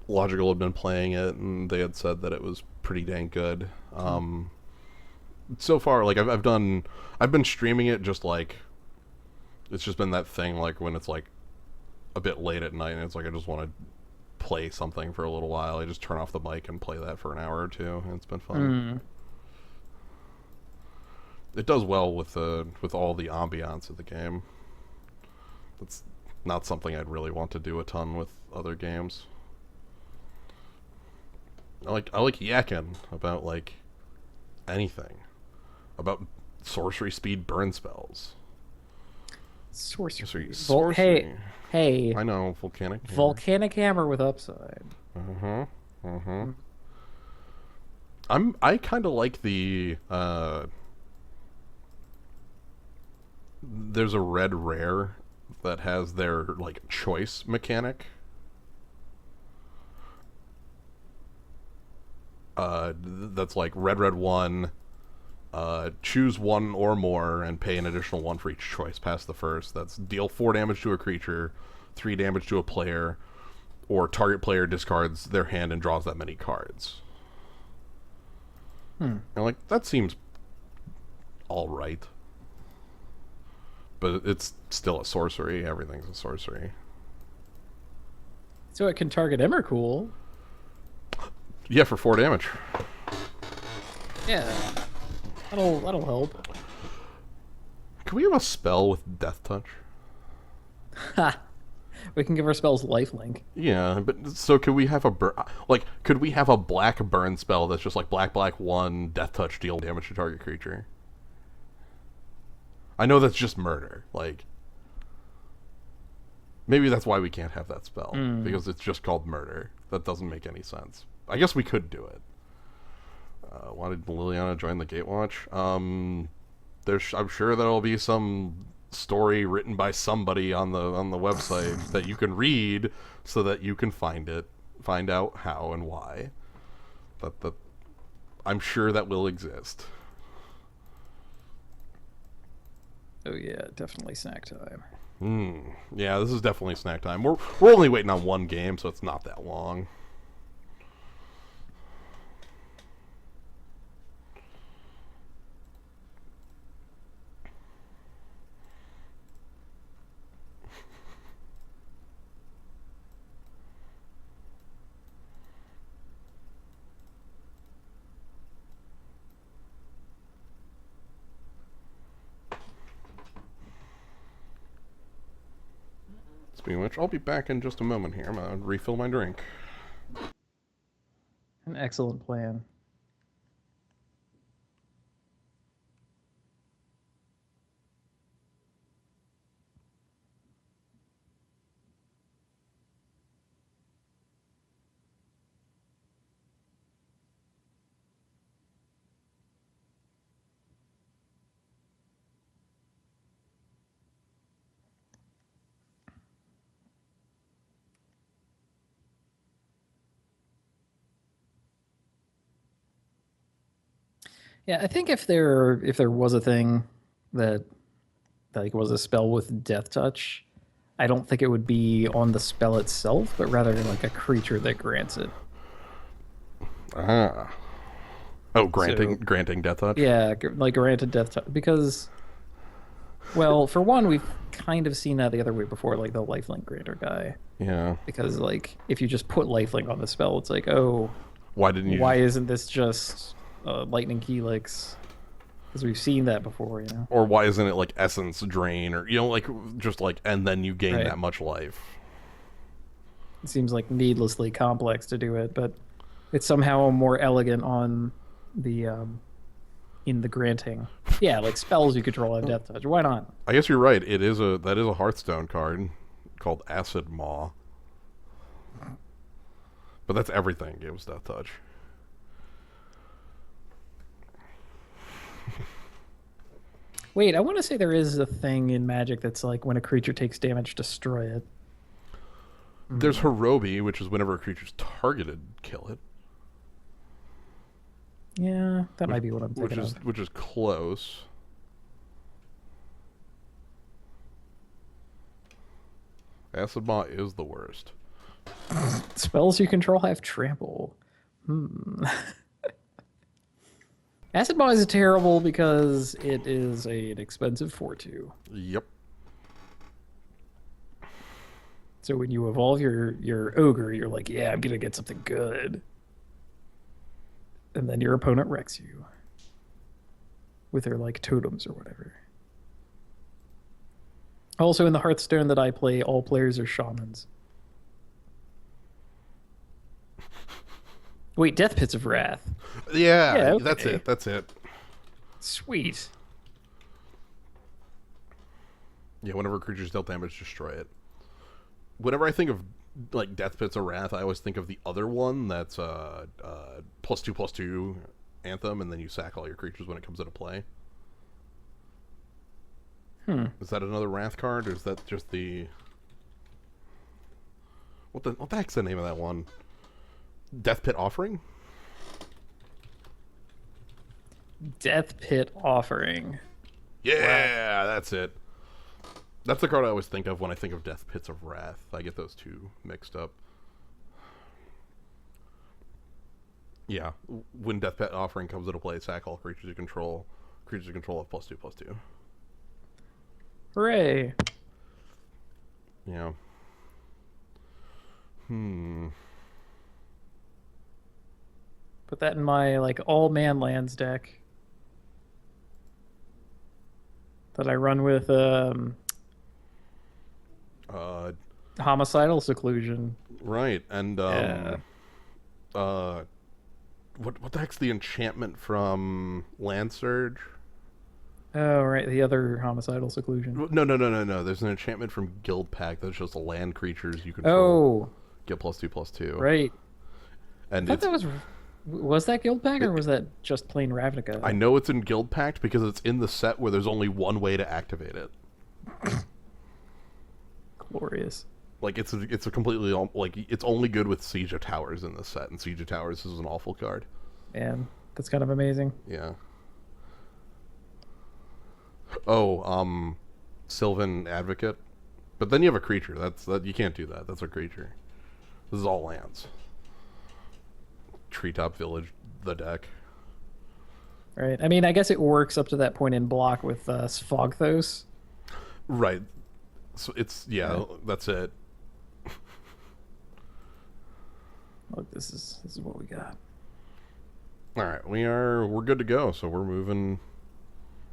Logical had been playing it, and they had said that it was pretty dang good. So far, like I've been streaming it just like, it's just been that thing like when it's like a bit late at night and it's like I just want to play something for a little while. I just turn off the mic and play that for an hour or two, and it's been fun. It does well with all the ambiance of the game. It's not something I'd really want to do a ton with other games. I like yakking about like anything, about sorcery speed burn spells. Sorcery. Sorcery. Hey. I know, volcanic. Volcanic hammer with upside. I kind of like the there's a red rare that has their like choice mechanic. That's like red 1, choose one or more and pay an additional 1 for each choice past the first. That's deal 4 damage to a creature, 3 damage to a player, or target player discards their hand and draws that many cards. And like, that seems alright. But it's still a sorcery. Everything's a sorcery. So it can target Emrakul. Yeah, for 4 damage. Yeah. That'll help. Can we have a spell with Death Touch? Ha! We can give our spells lifelink. Yeah, but so could we have could we have a black burn spell that's just like black 1 Death Touch, deal damage to target creature? I know that's just murder. Like, maybe that's why we can't have that spell, because it's just called murder. That doesn't make any sense. I guess we could do it. Why did Liliana join the Gatewatch? I'm sure there'll be some story written by somebody on the website that you can read so that you can find out how and why. That I'm sure that will exist. Oh yeah, definitely snack time. Yeah, this is definitely snack time. We're only waiting on one game, so it's not that long. Speaking of which, I'll be back in just a moment here. I'm going to refill my drink. An excellent plan. Yeah, I think if there was a thing that like was a spell with Death Touch, I don't think it would be on the spell itself, but rather like a creature that grants it. Ah. Oh, granting Death Touch? Yeah, like granted Death Touch, because, well, for one, we've kind of seen that the other way before, like the lifelink granter guy. Yeah. Because like if you just put lifelink on the spell, it's like, oh, why isn't this just lightning helix? Because we've seen that before, you know. Or why isn't it like essence drain, or like just like, and then you gain that much life? It seems like needlessly complex to do it, but it's somehow more elegant on the in the granting. Yeah, like spells you control have death touch. Why not? I guess you're right. That is a Hearthstone card called Acid Maw. But that's everything gives death touch. Wait, I want to say there is a thing in Magic that's like when a creature takes damage, destroy it. There's Hirobi, which is whenever a creature's targeted, kill it. Yeah, that might be what I'm thinking of. Which is close. Acid Maw is the worst. Spells you control have trample. Acid Maw is terrible because it is an expensive 4/2. Yep. So when you evolve your ogre, you're like, yeah, I'm gonna get something good. And then your opponent wrecks you. With their like totems or whatever. Also in the Hearthstone that I play, all players are shamans. Wait, Death Pits of Wrath. Yeah, okay. that's it. That's it. Sweet. Yeah, whenever a creature's dealt damage, destroy it. Whenever I think of like Death Pits of Wrath, I always think of the other one that's +2/+2 Anthem, and then you sack all your creatures when it comes into play. Is that another Wrath card, or is that just the... What the heck's the name of that one? Death Pit Offering? Death Pit Offering. Yeah, that's it. That's the card I always think of when I think of Death Pits of Wrath. I get those two mixed up. Yeah, when Death Pit Offering comes into play, sack all creatures you control. Creatures you control have +2/+2. Hooray. Yeah. Put that in my like all man lands deck that I run with Homicidal Seclusion. Right, and Yeah. what the heck's the enchantment from Land Surge? Oh, right, the other Homicidal Seclusion. No. There's an enchantment from Guild Pack that's just land creatures you control. Oh, Get +2/+2. right. And I thought that was that Guild Pack or was that just plain Ravnica? I know it's in Guild Pact because it's in the set where there's only one way to activate it. Glorious. Like it's a completely like it's only good with Siege of Towers in this set, and Siege of Towers is an awful card. Man, that's kind of amazing. Yeah. Oh, Sylvan Advocate, but then you have a creature. That you can't do that. That's a creature. This is all lands. Treetop Village, the deck. Right. I mean, I guess it works up to that point in block with Sphogthos. Right. So it's that's it. Look, this is what we got. All right, we're good to go. So we're moving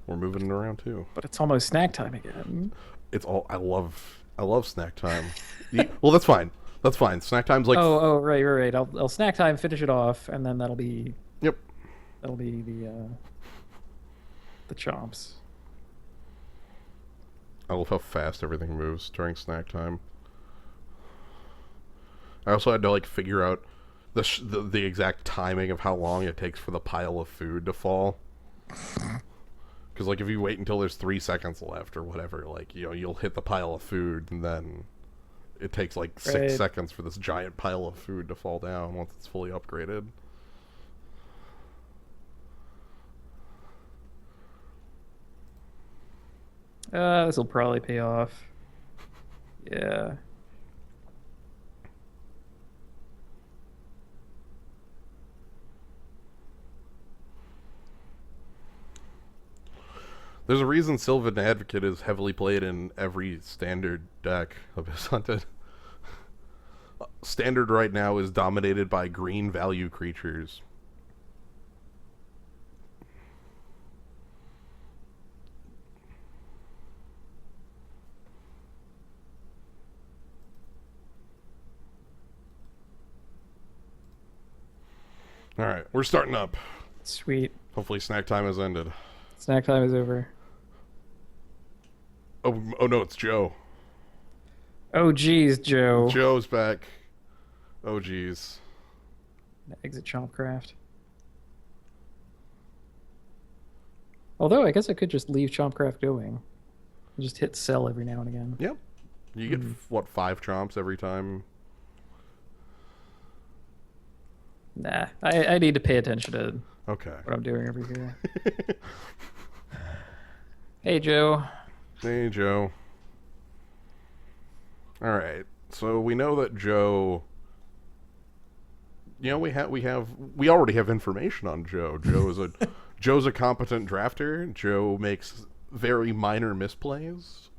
to round 2. But it's almost snack time again. It's all I love snack time. Well, that's fine. That's fine. Snack time's like right. I'll snack time, finish it off, and then that'll be the chomps. I love how fast everything moves during snack time. I also had to like figure out the exact timing of how long it takes for the pile of food to fall. Because like if you wait until there's 3 seconds left or whatever, like you'll hit the pile of food and then it takes like 6 seconds for this giant pile of food to fall down once it's fully upgraded. This will probably pay off. Yeah. There's a reason Sylvan Advocate is heavily played in every standard deck of Hunted. Standard right now is dominated by green value creatures. All right, we're starting up. Sweet. Hopefully snack time has ended. Snack time is over. Oh no, it's Joe. Oh, geez, Joe. Joe's back. Oh, geez. Exit Chompcraft. Although, I guess I could just leave Chompcraft going. And just hit sell every now and again. Yep. You get, what, 5 chomps every time? Nah, I need to pay attention to Okay. what I'm doing over here. Hey, Joe. Hey, Joe. All right. So we know that Joe. You know, we already have information on Joe. Joe's a competent drafter. Joe makes very minor misplays.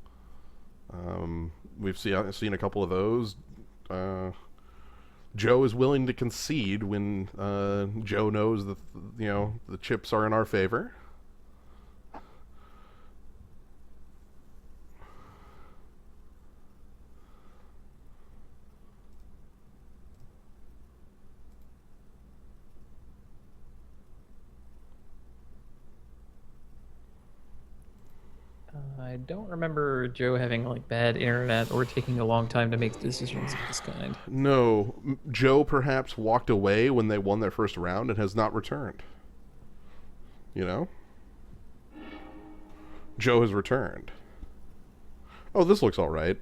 We've seen a couple of those. Joe is willing to concede when Joe knows that the chips are in our favor. I don't remember Joe having like bad internet or taking a long time to make decisions of this kind. No, Joe perhaps walked away when they won their first round and has not returned. You know? Joe has returned. Oh, this looks alright.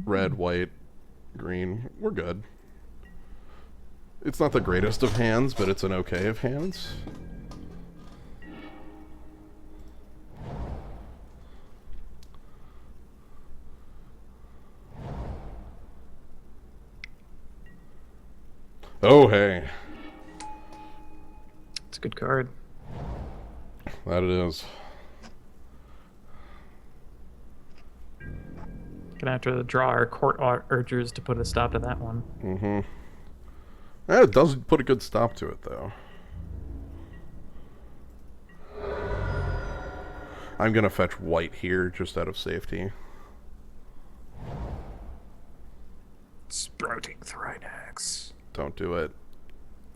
Red, white, green. We're good. It's not the greatest of hands, but it's an okay of hands. Oh, hey. It's a good card. That it is. Gonna have to draw our court urgers to put a stop to that one. Mm-hmm. It does put a good stop to it, though. I'm gonna fetch white here, just out of safety. Sprouting Thrynax. Don't do it.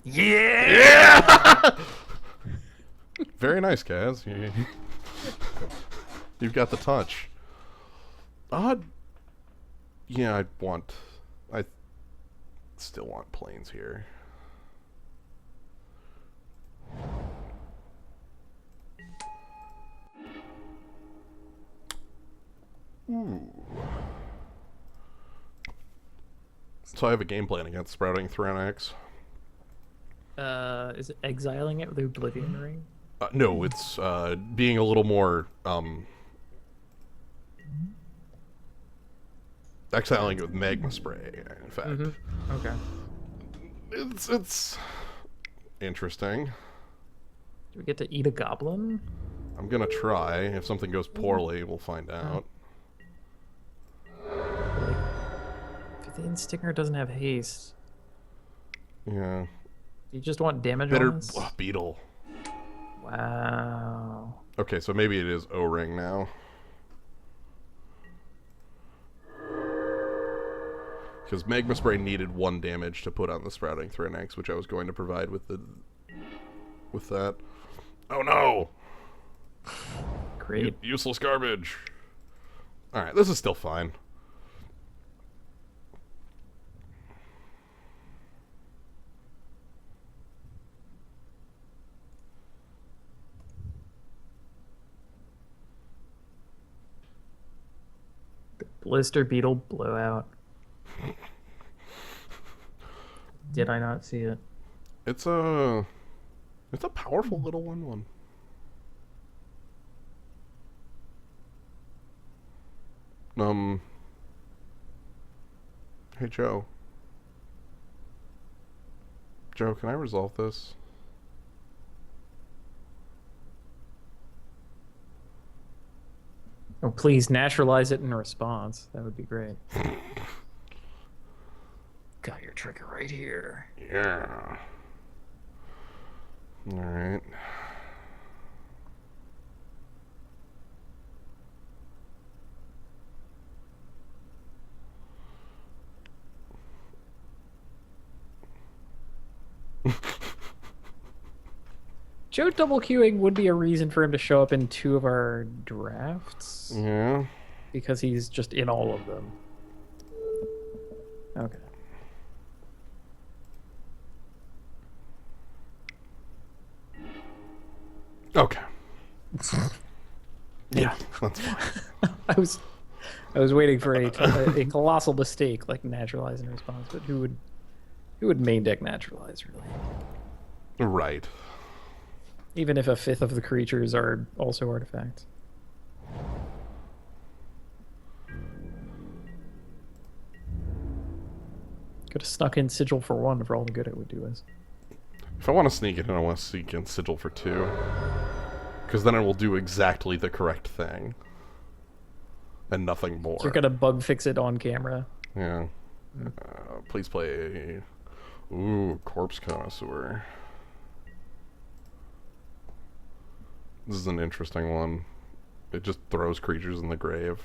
Yeah! Very nice, Kaz. You've got the touch. Yeah, I still want planes here. Ooh. So I have a game plan against Sprouting Thrynax. Is it exiling it with the Oblivion Ring? No, it's being a little more exiling it with Magma Spray, in fact. Okay. It's interesting. Do we get to eat a goblin? I'm gonna try. If something goes poorly, we'll find out. Like, if the Instinger doesn't have haste, Yeah. do you just want damage Bitter on this? Beetle. Wow. Okay, so maybe it is O-Ring now. Because Magma Spray needed 1 damage to put on the Sprouting Thrynax, which I was going to provide with that. Oh no! Great. Useless garbage. Alright, this is still fine. Blister Beetle Blowout. Did I not see it? It's a powerful little 1/1. Hey Joe. Joe, can I resolve this? Oh, please naturalize it in response. That would be great. Got your trigger right here. Yeah. Alright. Joe double queuing would be a reason for him to show up in 2 of our drafts. Yeah. Because he's just in all of them. Okay. Okay. Yeah, that's fine. I was waiting for a colossal mistake like naturalize in response, but who would main deck naturalize really? Right. Even if a fifth of the creatures are also artifacts. Could have snuck in Sigil for 1 for all the good it would do us. If I want to sneak it in, I want to sneak in Sigil for 2. Because then it will do exactly the correct thing. And nothing more. So you're gonna bug fix it on camera. Yeah. Please play... Ooh, Corpse Connoisseur. This is an interesting one. It just throws creatures in the grave.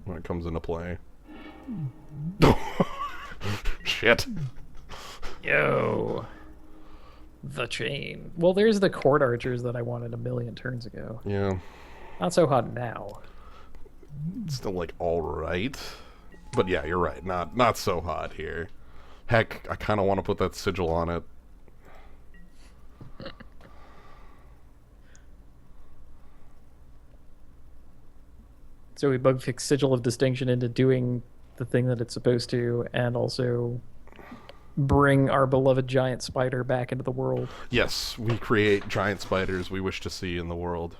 When it comes into play. Shit. Yo. The chain. Well, there's the court archers that I wanted a million turns ago. Yeah. Not so hot now. It's still, like, alright. But yeah, you're right. Not so hot here. Heck, I kind of want to put that sigil on it. So we bug fix Sigil of Distinction into doing the thing that it's supposed to, and also bring our beloved giant spider back into the world. Yes, we create giant spiders we wish to see in the world.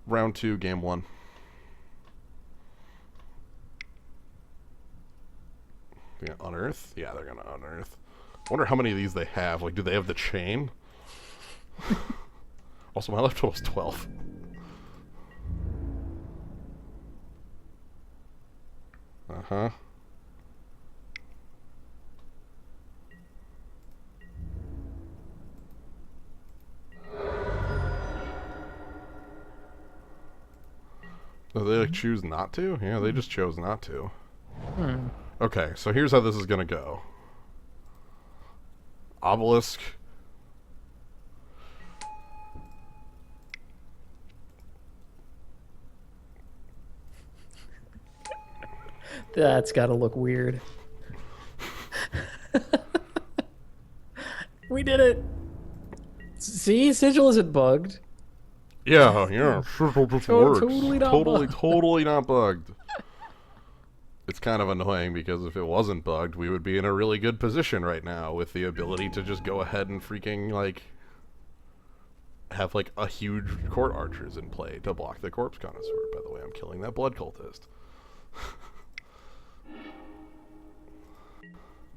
Round 2, game 1. Yeah, unearth? Yeah, they're gonna unearth. I wonder how many of these they have. Like, do they have the chain? Also, my life total is 12. Uh-huh. Do they, like, choose not to? Yeah, they just chose not to. Okay, so here's how this is gonna go. Obelisk. That's gotta look weird. We did it! See? Sigil isn't bugged. Yeah, Sigil just works. Totally not bugged. Totally not bugged. It's kind of annoying because if it wasn't bugged, we would be in a really good position right now with the ability to just go ahead and freaking, like, have, like, a huge court archers in play to block the Corpse Connoisseur. By the way, I'm killing that blood cultist.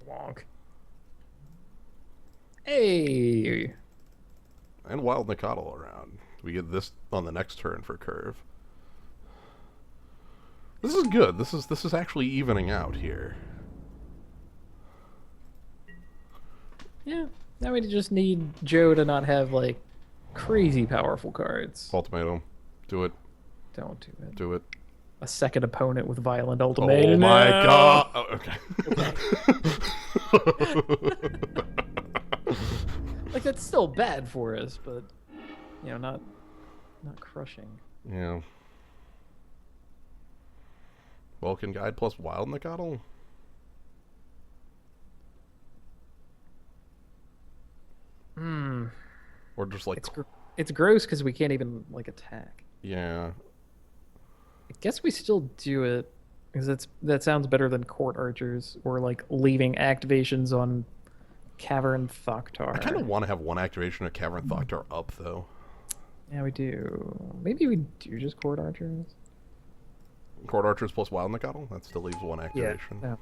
Wonk. Hey! And Wild Nicottle around. We get this on the next turn for curve. This is good. This is actually evening out here. Yeah. Now we just need Joe to not have, like, crazy powerful cards. Ultimatum. Do it. Don't do it. Do it. A second opponent with violent ultimatum. Oh my god. Oh, okay. Like, that's still bad for us, but, you know, not crushing. Yeah. Vulcan Guide plus Wild Nicottle? Or just like... It's gross because we can't even, like, attack. Yeah. I guess we still do it, because that sounds better than Court Archers, or, like, leaving activations on Cavern Thoktar. I kind of want to have one activation of Cavern Thoktar up, though. Yeah, we do. Maybe we do just Court Archers. Court Archers plus Wild Nicottle? That still leaves one activation. Yeah,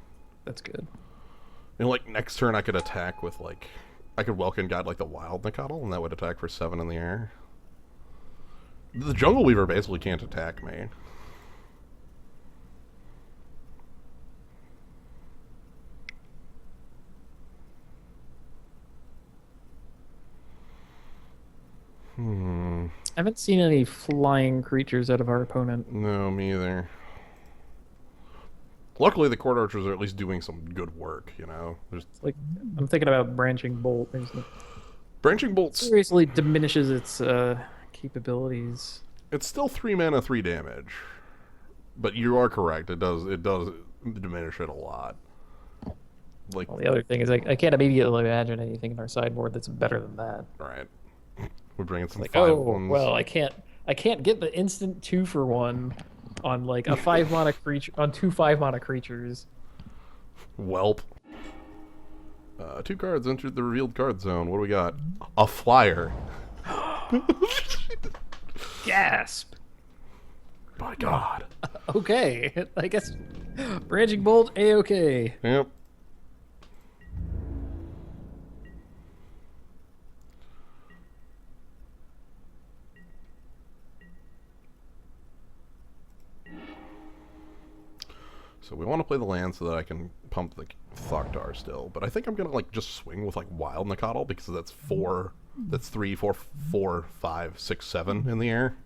that's good. You know, like, next turn I could attack with, like... I could Welkin Guide, like, the Wild Nicottle, and that would attack for 7 in the air. The Jungle Weaver basically can't attack me. I haven't seen any flying creatures out of our opponent. No, me either. Luckily, the court archers are at least doing some good work. You know, there's Like, I'm thinking about branching bolt. branching bolts. Seriously diminishes its capabilities. It's still 3 mana, 3 damage, but you are correct. It does diminish it a lot. Like, Well, the other thing is, I can't immediately imagine anything in our sideboard that's better than that. right? We're bringing some Like, 5/1s. well, I can't get the instant 2-for-1 on like a 5-mana creature on 2 5-mana creatures. Welp. 2 cards entered the revealed card zone. What do we got? A flyer. Gasp. My God. Okay, I guess branching bolt a-okay. Yep. So we want to play the land so that I can pump the Thoktar still, but I think I'm gonna like just swing with like Wild Nacatl because that's 4. That's 3, 4, 4, 5, 6, 7 in the air.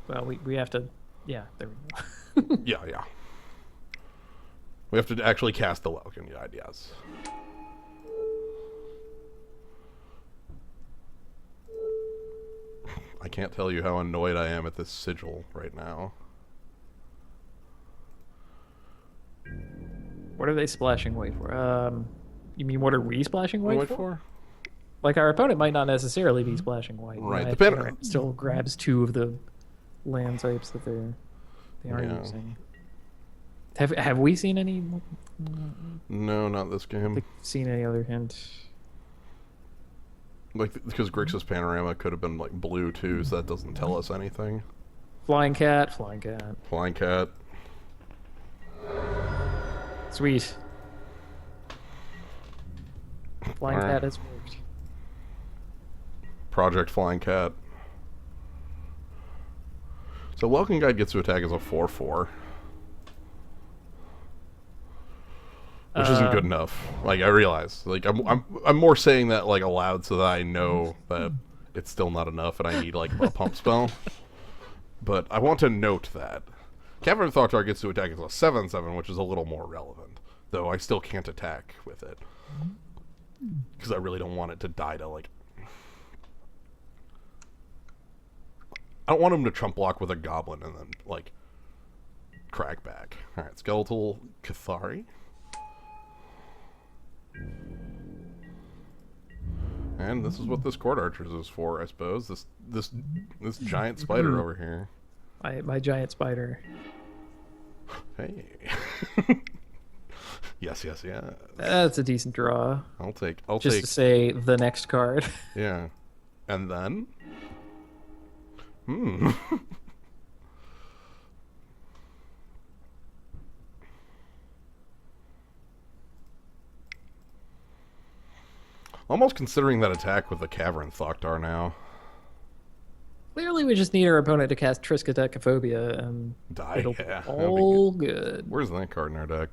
Well, we have to. Yeah, there we go. Yeah. We have to actually cast the Welkin Guide, yes. I can't tell you how annoyed I am at this sigil right now. What are they splashing white for? You mean what are we splashing white White for? for? Like our opponent might not necessarily be splashing white. Right, Naya depending- still grabs 2 of the land types that they are Yeah. using. Have we seen any? No, not this game. Seen any other hint? Like, because Grixis Panorama could have been like blue too, so that doesn't tell us anything. Flying cat, flying cat. Flying Cat. Sweet. Flying Alright. cat has worked. Project Flying Cat. So Welkin Guide gets to attack as a 4/4. Which isn't good enough. Like, I realize. Like, I'm more saying that like aloud so that I know that it's still not enough and I need like a pump spell. But I want to note that Cavern Thoktar gets to attack as a 7/7, which is a little more relevant. Though I still can't attack with it. Because I really don't want it to die to like... I don't want him to chump block with a goblin and then like crack back. Alright, Skeletal Cathari. And this is what this Court Archers is for, I suppose. This giant spider over here. My giant spider. Hey. Yes. That's a decent draw. I'll take Just to say the next card. yeah. And then almost considering that attack with the Cavern Thoktar now. Clearly, we just need our opponent to cast Triskaidekaphobia, and Die, it'll yeah. be that'd be all good. Where's that card in our deck?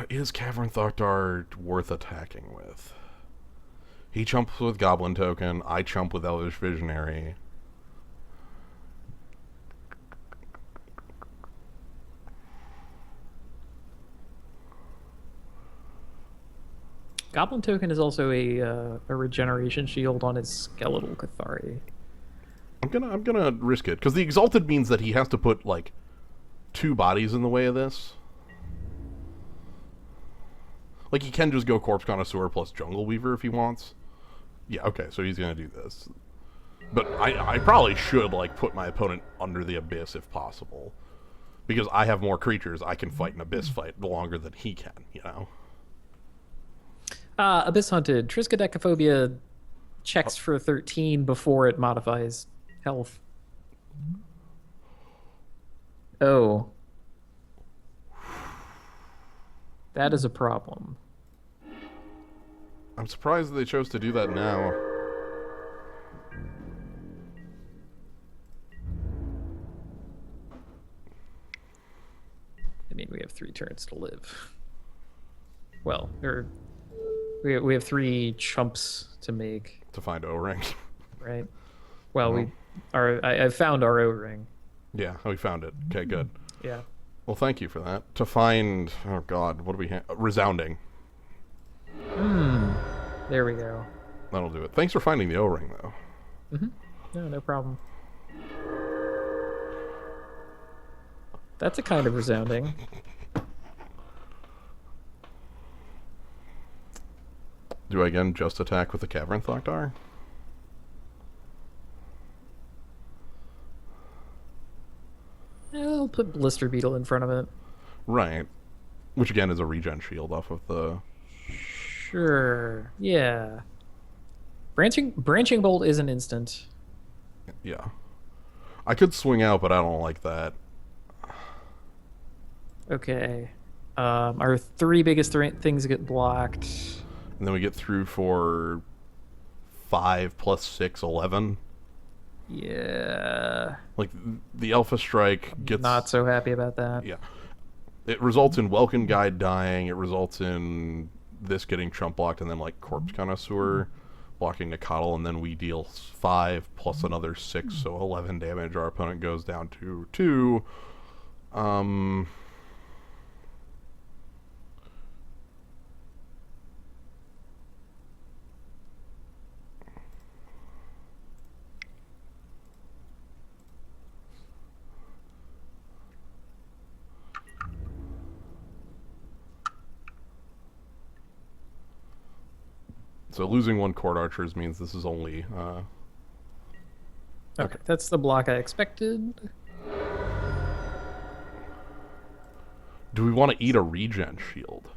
Is Cavern Thoktar worth attacking with? He chumps with Goblin Token. I chump with Elvish Visionary. Goblin Token is also a regeneration shield on his Skeletal Cathari. I'm gonna risk it because the Exalted means that he has to put like 2 bodies in the way of this. Like, he can just go Corpse Connoisseur plus Jungle Weaver if he wants. Yeah, okay, so he's gonna do this. But I probably should, like, put my opponent under the Abyss if possible. Because I have more creatures, I can fight an Abyss fight longer than he can, you know? Abyss Hunted. Triskaidekaphobia checks for 13 before it modifies health. Oh. That is a problem. I'm surprised that they chose to do that now. I mean, we have 3 turns to live. Well, we have 3 chumps to make. To find O-Ring. Right? Well, I found our O-ring. Yeah, we found it. Okay, good. Yeah. Well, thank you for that. To find, oh god, what do we have? Resounding. There we go. That'll do it. Thanks for finding the O-ring, though. No, no problem. That's a kind of resounding. Do I again just attack with the Cavern Thoktar? I'll put Blister Beetle in front of it. Right. Which again is a regen shield off of the... Sure. Yeah. Branching Bolt is an instant. Yeah. I could swing out, but I don't like that. Okay. Our three biggest things get blocked. And then we get through for 5 plus 6, 11. Yeah. Like, the Alpha Strike gets... Not so happy about that. Yeah. It results in Welkin Guide dying. It results in this getting chump blocked, and then, like, Corpse Connoisseur blocking Nicottle, and then we deal 5 plus another 6, so 11 damage. Our opponent goes down to 2. So losing 1 Court Archers means this is only... Okay, that's the block I expected. Do we want to eat a regen shield?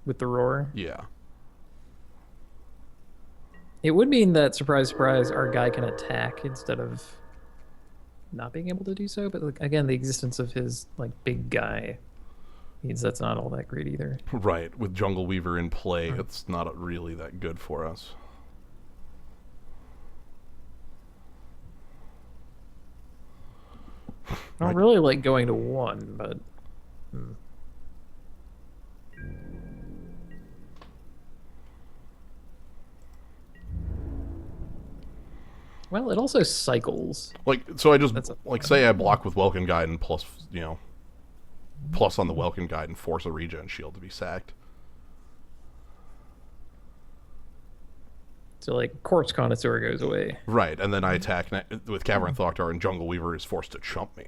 With the roar. Yeah. It would mean that, surprise, surprise, our guy can attack instead of not being able to do so. But like, again, the existence of his like big guy means that's not all that great either. Right. With Jungle Weaver in play, it's not really that good for us. I don't really like going to 1, but... Well, it also cycles. Like, so I just, That's a- like, say I block with Welkin Guide and plus, you know, plus on the Welkin Guide and force a regen shield to be sacked. So, like, Corpse Connoisseur goes away. Right, and then I attack with Cavern Thoktar, and Jungle Weaver is forced to chump me.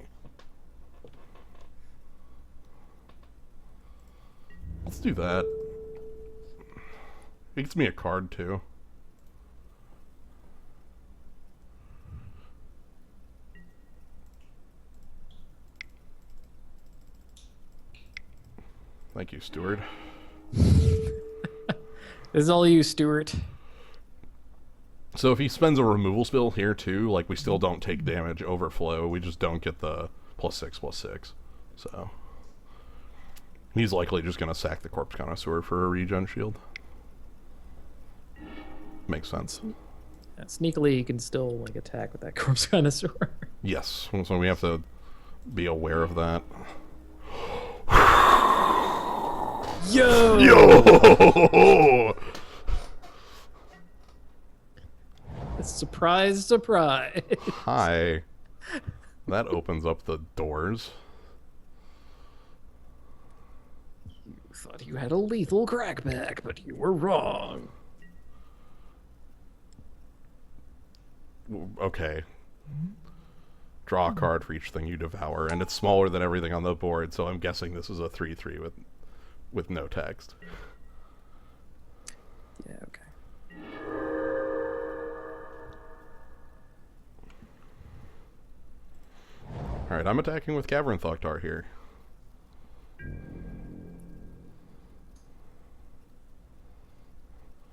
Let's do that. It gets me a card, too. Thank you, Stuart. This is all you, Stuart. So if he spends a removal spell here too, like we still don't take damage overflow, we just don't get the +6/+6. So he's likely just gonna sack the Corpse Connoisseur for a regen shield. Makes sense. Yeah, sneakily, you can still like attack with that Corpse Connoisseur. Yes, so we have to be aware of that. Yo! Yo! Surprise, surprise. Hi. That opens up the doors. You thought you had a lethal crackback, but you were wrong. Okay. Draw a card for each thing you devour, and it's smaller than everything on the board, so I'm guessing this is a 3/3 with no text. Yeah, okay. Alright, I'm attacking with Cavern Thoktar here.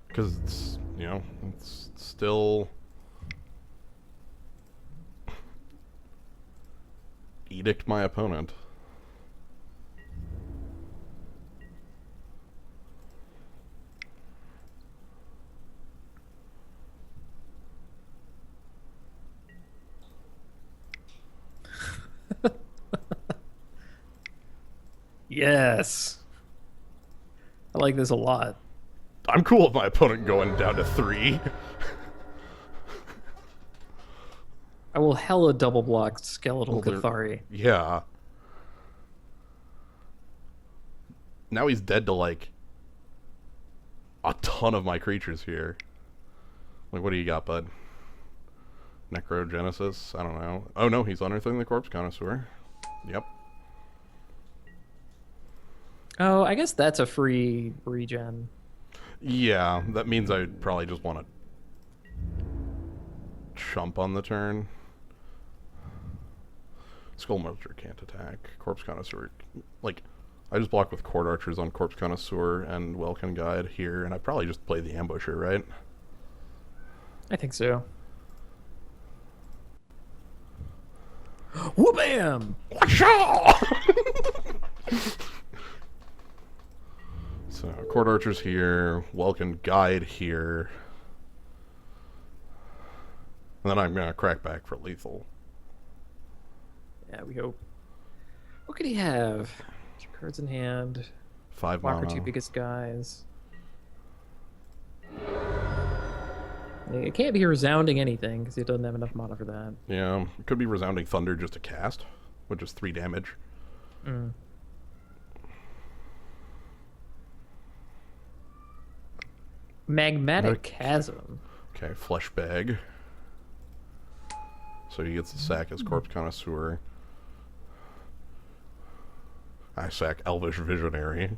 Because it's, you know, it's still... Edict my opponent. Yes. I like this a lot. I'm cool with my opponent going down to 3. I will hella double block Skeletal Well, they're- Cathari. Yeah. Now he's dead to, like, a ton of my creatures here. Like, what do you got, bud? Necrogenesis? I don't know. Oh, no, he's Unearthing the Corpse Connoisseur. Yep. Oh, I guess that's a free regen. Yeah, that means I'd probably just want to chump on the turn. Skull Monster can't attack. Corpse Connoisseur, like, I just block with Court Archers on Corpse Connoisseur and Welkin Guide here, and I probably just play the Ambusher, right? I think so. Whoop-bam! So, Court Archers here, Welkin Guide here. And then I'm going to crack back for lethal. Yeah, we hope. What could he have? 2 cards in hand. 5 Block our mana. 2 biggest guys. It can't be resounding anything because he doesn't have enough mana for that. Yeah, it could be Resounding Thunder just to cast, which is 3 damage. Mm. Magmatic Chasm. Okay, Flesh Bag. So he gets the sack as Corpse Connoisseur. I sack Elvish Visionary.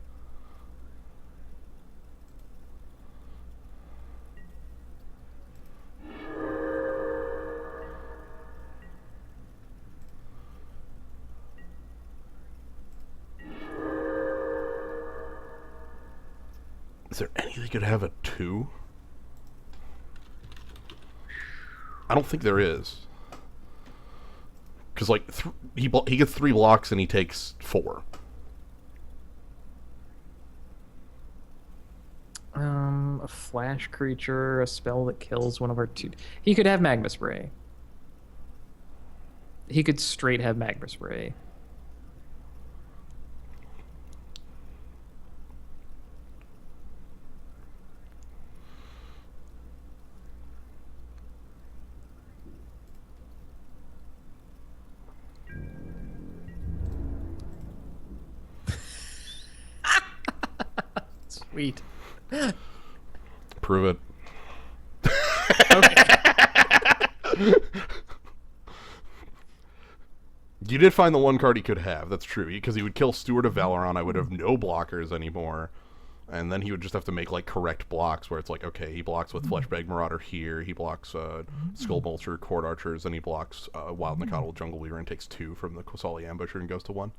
Is there anything that could have a 2? I don't think there is. Because, like, he gets 3 blocks and he takes 4. A flash creature, a spell that kills one of our 2. He could have Magma Spray. He could straight have Magma Spray. Sweet. Prove it. You did find the one card he could have. That's true. Because he would kill Steward of Valoron. I would have no blockers anymore. And then he would just have to make, like, correct blocks where it's like, okay, he blocks with Fleshbag Marauder here. He blocks Skull Bolter, Court Archers, and he blocks Wild Nacatl Jungle Weaver and takes 2 from the Qasali Ambusher and goes to 1.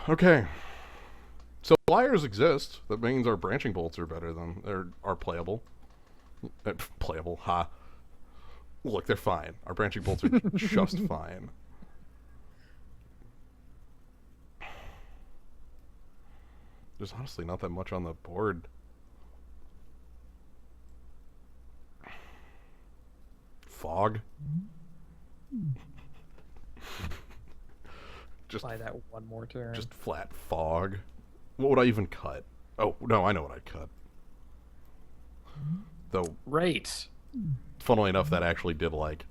Okay. So flyers exist. That means our branching bolts are better than are playable. Playable, ha. Look, they're fine. Our branching bolts are just fine. There's honestly not that much on the board. Fog. Just Apply that one more turn. Just flat fog. What would I even cut? Oh, no, I know what I'd cut. Though, right. funnily enough, that actually did, like,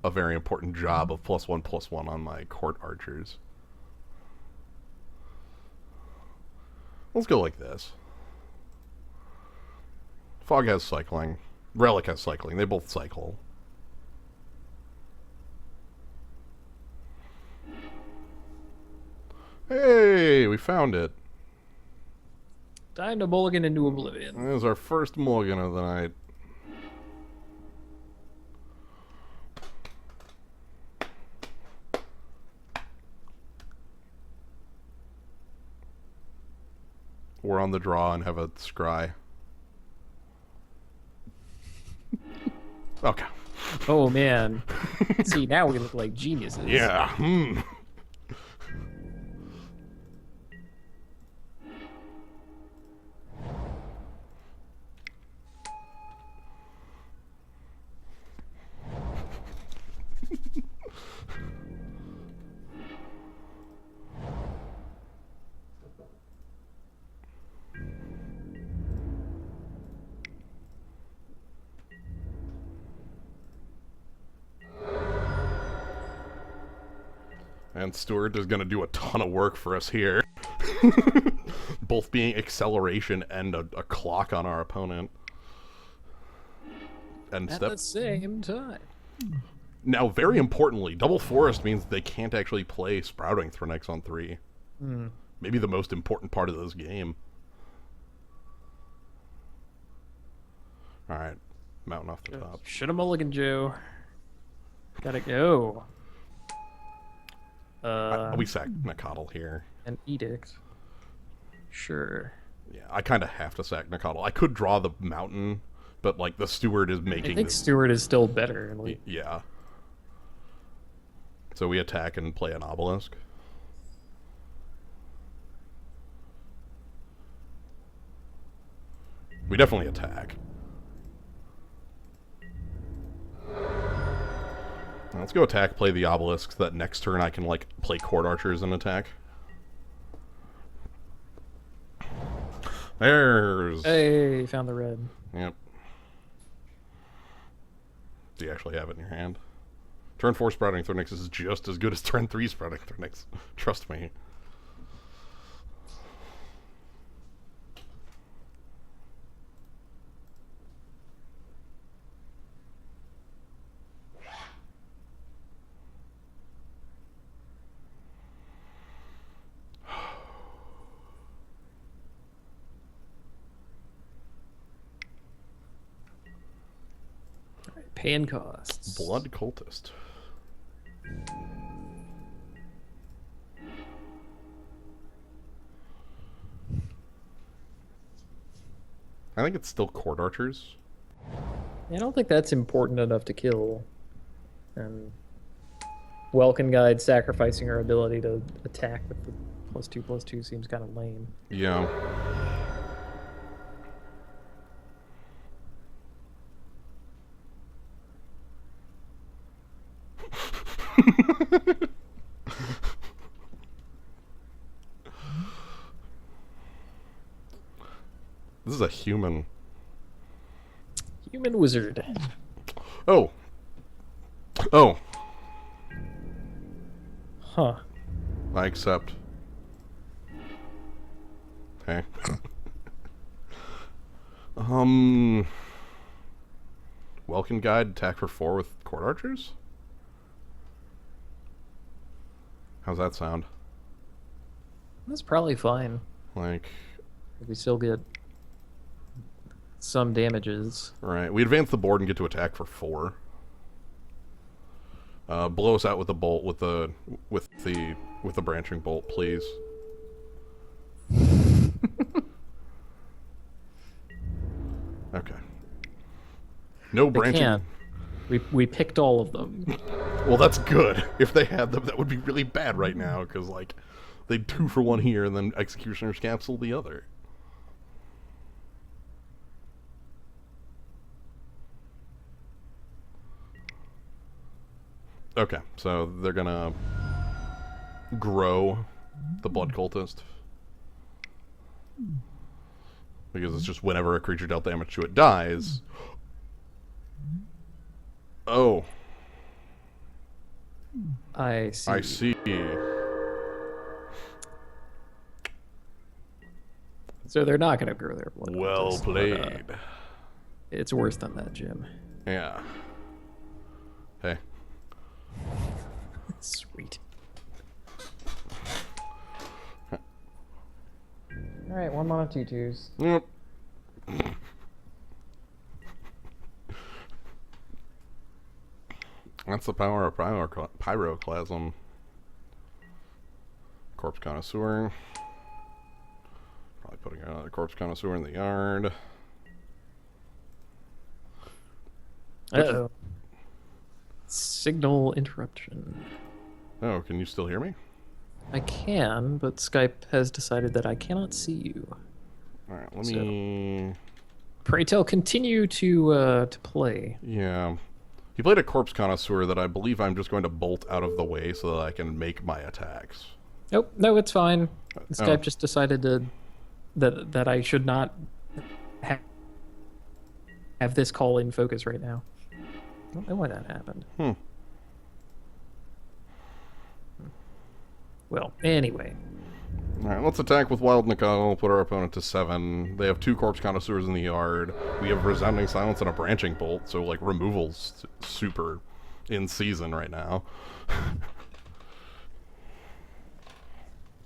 a very important job of +1/+1 on my Court Archers. Let's go like this. Fog has cycling. Relic has cycling. They both cycle. Hey, we found it. Time to mulligan into oblivion. This is our first mulligan of the night. We're on the draw and have a scry. Okay. Oh man. See, now we look like geniuses. Yeah. And Stewart is gonna do a ton of work for us here. Both being acceleration and a clock on our opponent. And At step. the same time. Now, very importantly, double forest means they can't actually play Sprouting Thornix on 3. Maybe the most important part of this game. Alright, mountain off the top. Shoulda mulligan, Joe. Gotta go. We sack Nakatl here. An edict. Sure. Yeah, I kind of have to sack Nakatl. I could draw the mountain, but like the steward is making. I think this... Stewart is still better. Like... Yeah. So we attack and play an obelisk. We definitely attack. Let's go attack, play the obelisk, so that next turn I can, like, play court archers and attack. There's... Hey, found the red. Yep. Do you actually have it in your hand? Turn 4 Sprouting Thornix is just as good as turn 3 Sprouting Thornix. Trust me. Paying costs. Blood Cultist. I think it's still court archers. I don't think that's important enough to kill. And Welkin Guide sacrificing her ability to attack with the +2/+2 seems kind of lame. Yeah. This is a human. Human wizard. Oh. Oh. Huh. I accept. Okay. Welkin Guide, attack for 4 with court archers? How's that sound? That's probably fine. Like... We still get some damages. Right. We advance the board and get to attack for 4. Blow us out with the bolt with the branching bolt, please. Okay. No They branching. can't. We picked all of them. Well, that's good. If they had them, that would be really bad right now, because like they'd 2 for 1 here, and then Executioner's Capsule the other. Okay, so they're gonna grow the Blood Cultist. Because it's just whenever a creature dealt damage to it dies. Oh. I see. I see. So they're not going to grow their blood. Well cultists, played. but, it's worse than that, Jim. Yeah. Hey. Sweet. Alright, 1 mana 2/2s. Yep. That's the power of Pyroclasm. Corpse Connoisseur. Probably putting another Corpse Connoisseur in the yard. Uh-oh. Signal interruption. Oh, can you still hear me? I can, but Skype has decided that I cannot see you. Alright, let me... Pray tell, continue to play. Yeah. He played a Corpse Connoisseur that I believe I'm just going to bolt out of the way so that I can make my attacks. Nope, no, it's fine. Skype Oh. just decided that I should not have this call in focus right now. I don't know why that happened. Well, anyway. Alright, let's attack with Wild Nickel, put our opponent to 7. They have 2 Corpse Connoisseurs in the yard. We have Resounding Silence and a Branching Bolt, so, like, removal's super in season right now.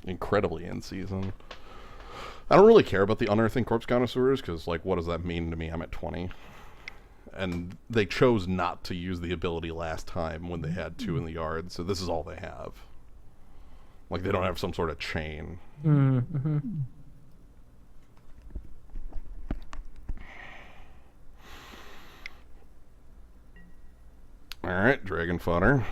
Incredibly in season. I don't really care about the Unearthing Corpse Connoisseurs, because, like, what does that mean to me? I'm at 20. And they chose not to use the ability last time when they had 2 in the yard, so this is all they have. Like, they don't have some sort of chain. Mm-hmm. Alright, Dragon Fodder.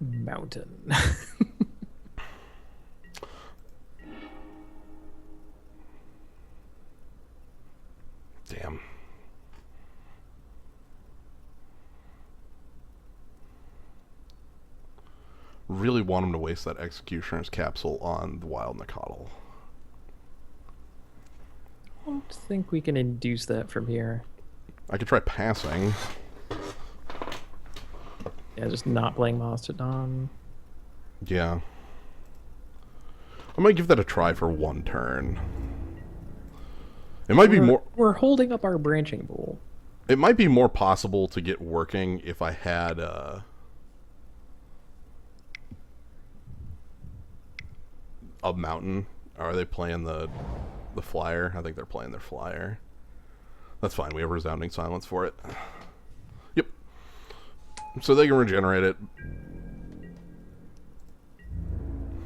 Mountain. Damn. Really want him to waste that Executioner's Capsule on the Wild Nicotl. I don't think we can induce that from here. I could try passing. Yeah, just not playing Mastodon. Yeah. I might give that a try for 1 turn. It might be more... We're holding up our Branching Bolt. It might be more possible to get working if I had, a mountain. Are they playing the flyer? I think they're playing their flyer. That's fine. We have Resounding Silence for it. Yep. So they can regenerate it.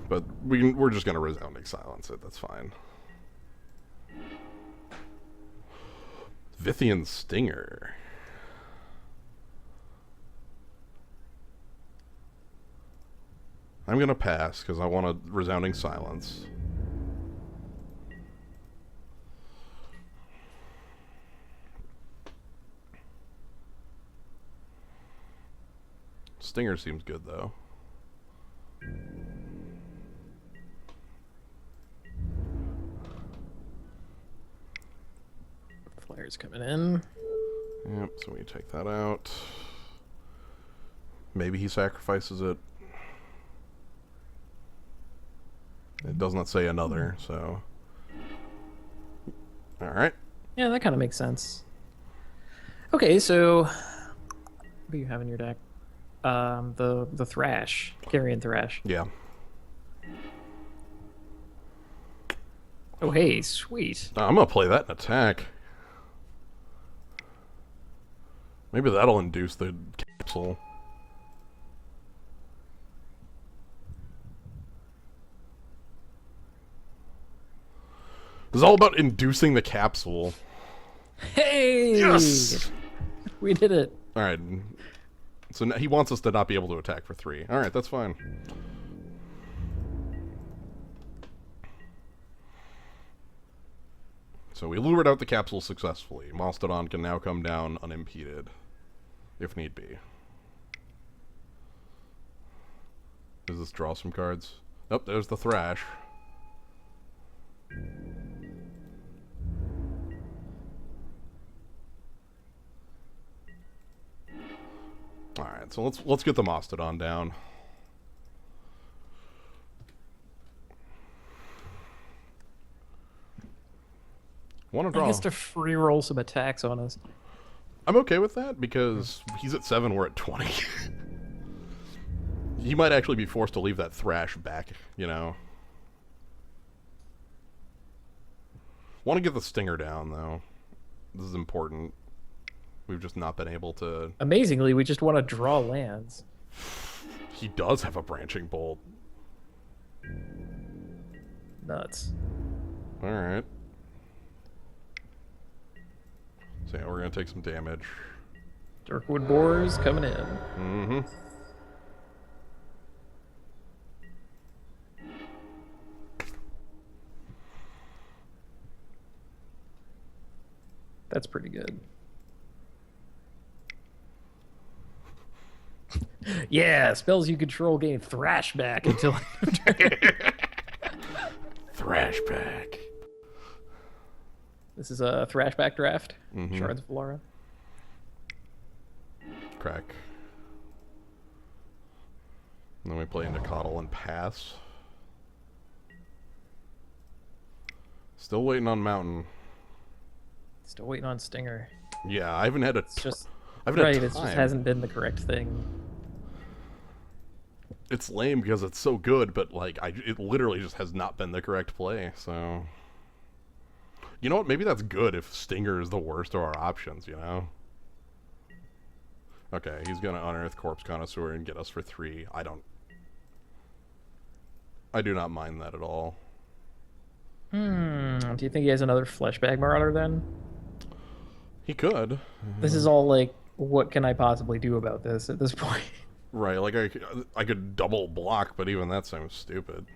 But we're just going to Resounding Silence it. That's fine. Vithian Stinger. I'm going to pass because I want a Resounding Silence. Stinger seems good, though. Flare's coming in. Yep, so we take that out. Maybe he sacrifices it. It does not say another, so... Alright. Yeah, that kind of makes sense. Okay, so... What do you have in your deck? The Thrash. Carrion Thrash. Yeah. Oh, hey, sweet. I'm gonna play that in attack. Maybe that'll induce the capsule. It's all about inducing the capsule. Hey! Yes! We did it. Alright. So now he wants us to not be able to attack for 3. Alright, that's fine. So we lured out the capsule successfully. Mastodon can now come down unimpeded, if need be. Does this draw some cards? Nope, there's the Thrash. Alright, so let's get the Mastodon down. Want to draw? He gets to free roll some attacks on us. I'm okay with that because he's at 7, we're at 20. He might actually be forced to leave that Thrash back, you know. Want to get the Stinger down, though. This is important. We've just not been able to... Amazingly, we just want to draw lands. He does have a Branching Bolt. Nuts. Alright. So yeah, we're going to take some damage. Darkwood Boars coming in. Mm-hmm. That's pretty good. Yeah, spells you control gain Thrash back until... Thrash back. This is a Thrashback draft. Mhm. Shards of Alara. Crack. And then we play into Coddle and pass. Still waiting on Mountain. Still waiting on Stinger. Yeah, I haven't had a. It's just I haven't right. had It just time. hasn't been the correct thing. It's lame because it's so good, but like it literally just has not been the correct play. So, you know what? Maybe that's good if Stinger is the worst of our options. You know. Okay, he's gonna unearth Corpse Connoisseur and get us for 3. I do not mind that at all. Do you think he has another Fleshbag Marauder then? He could. This is all like, what can I possibly do about this at this point? Right, like I could double block, but even that sounds stupid.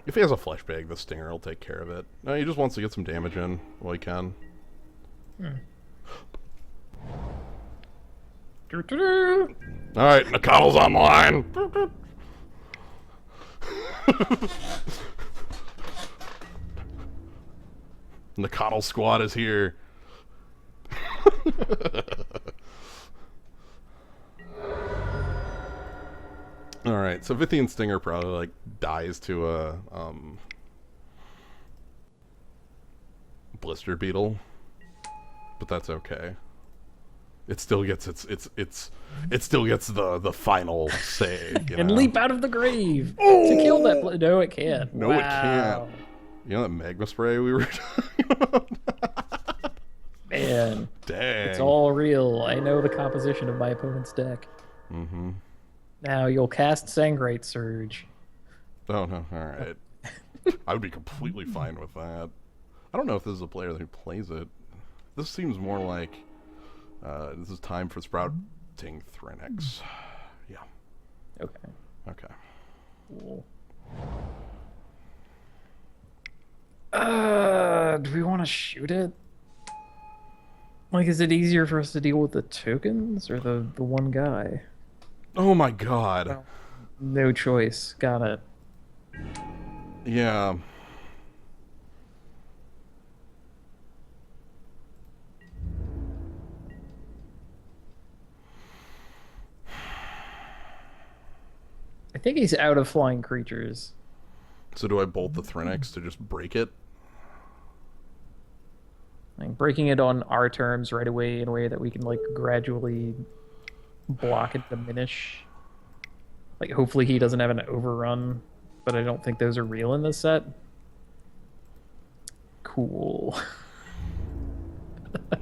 If he has a Fleshbag, the Stinger will take care of it. No, he just wants to get some damage in while he can. Alright, Nakado's online! Nakado squad is here. Alright, so Vithian Stinger probably like dies to a Blister Beetle. But that's okay. It still gets it still gets the final say. You And know? leap out of the grave to kill that. No, it can't. No, Wow. it can't. You know that magma spray we were talking about? Man, Dang. it's all real. I know the composition of my opponent's deck. Mm-hmm. Now you'll cast Sangrate Surge. Oh no, alright. I would be completely fine with that. I don't know if this is a player who plays it. This seems more like this is time for Sprouting Threnix. Yeah. Okay. Okay. Cool. Do we want to shoot it? Like, is it easier for us to deal with the tokens or the one guy? Oh my god. No choice. Got it. Yeah. I think he's out of flying creatures. So do I bolt the Threnix to just break it? Like, breaking it on our terms right away in a way that we can, like, gradually block and diminish. Like, hopefully he doesn't have an overrun, but I don't think those are real in this set. Cool.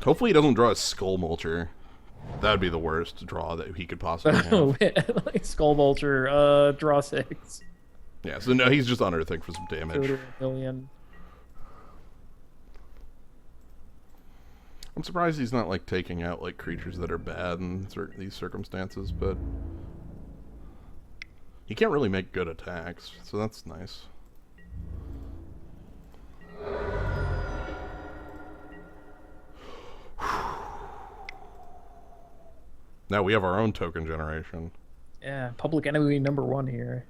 Hopefully he doesn't draw a Skull Mulcher. That would be the worst draw that he could possibly have. Like, Skull Vulture, draw 6. Yeah, so no, he's just unearthing for some Go damage. to a million. I'm surprised he's not like taking out like creatures that are bad in these circumstances, but he can't really make good attacks, so that's nice. Now we have our own token generation. Yeah, public enemy number 1 here.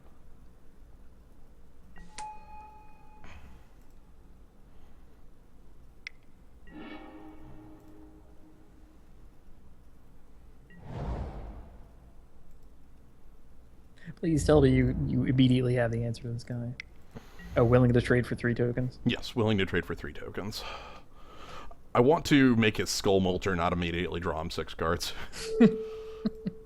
Please tell me you immediately have the answer to this guy. Oh, willing to trade for 3 tokens? Yes, willing to trade for 3 tokens. I want to make his Skull Molter not immediately draw him 6 cards.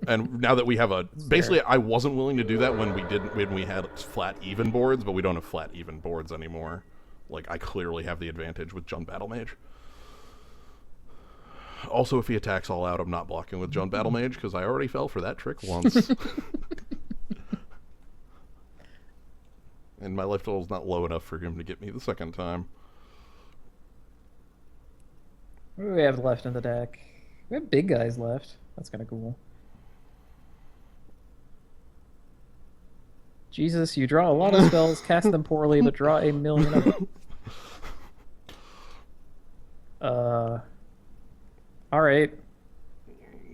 And now that we have a... Basically, I wasn't willing to do that when we had flat even boards, but we don't have flat even boards anymore. Like, I clearly have the advantage with Jund Battle Mage. Also, if he attacks all out, I'm not blocking with Jund Battle Mage, because I already fell for that trick once. And my life total is not low enough for him to get me the second time. What do we have left in the deck? We have big guys left. That's kind of cool. Jesus, you draw a lot of spells, cast them poorly, but draw a million of them. Alright.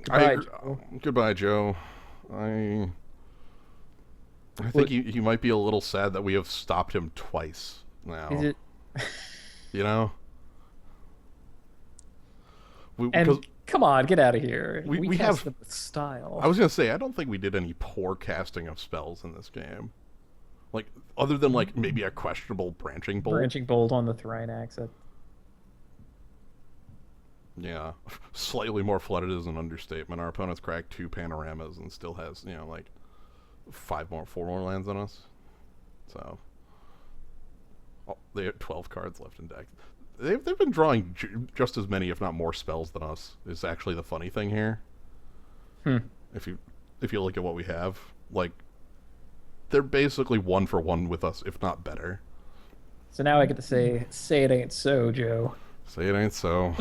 Goodbye, Joe. Goodbye, Joe. I think he might be a little sad that we have stopped him twice now. Is it... You know? Because Come on, get out of here. We cast have- them with style. I was gonna say I don't think we did any poor casting of spells in this game, like other than like maybe a questionable branching bolt. Branching bolt on the Thrinax. Yeah, slightly more flooded is an understatement. Our opponent's cracked 2 panoramas and still has like 4 more lands than us. So they have 12 cards left in deck. They've been drawing just as many, if not more, spells than us. Is actually the funny thing here. If you look at what we have, like they're basically 1 for 1 with us, if not better. So now I get to say it ain't so, Joe. Say it ain't so.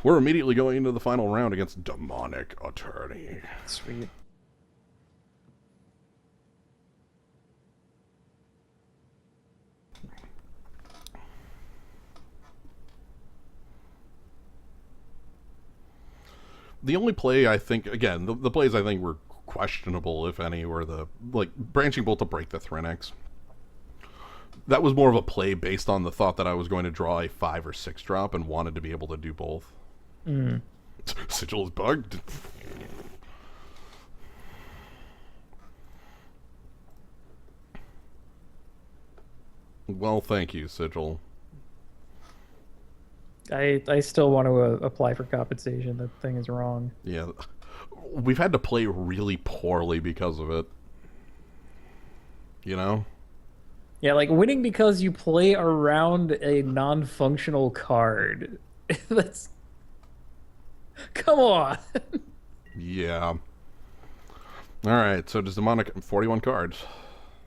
We're immediately going into the final round against Demonic Attorney. Sweet. The only play I think, again, the plays I think were questionable, if any, were the branching bolt to break the Thrinax. That was more of a play based on the thought that I was going to draw a 5 or 6 drop and wanted to be able to do both. Sigil is bugged. Well, thank you, Sigil. I still want to apply for compensation. That thing is wrong. Yeah, we've had to play really poorly because of it. You know? Yeah, like winning because you play around a non-functional card. That's... Come on. Yeah. Alright, so does Demonic 41 cards.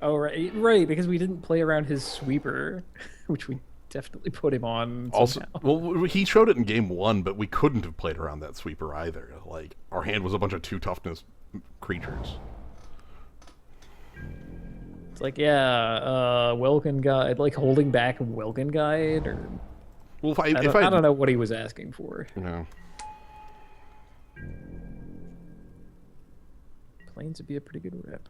Oh, right, because we didn't play around his sweeper, which we definitely put him on Also, somehow. well, he showed it in game 1, but we couldn't have played around that sweeper either. Like, our hand was a bunch of 2 toughness creatures. It's like, yeah, Welkin Guide, like holding back Welkin Guide, or... Well, I don't know what he was asking for. No. Plains would be a pretty good rep.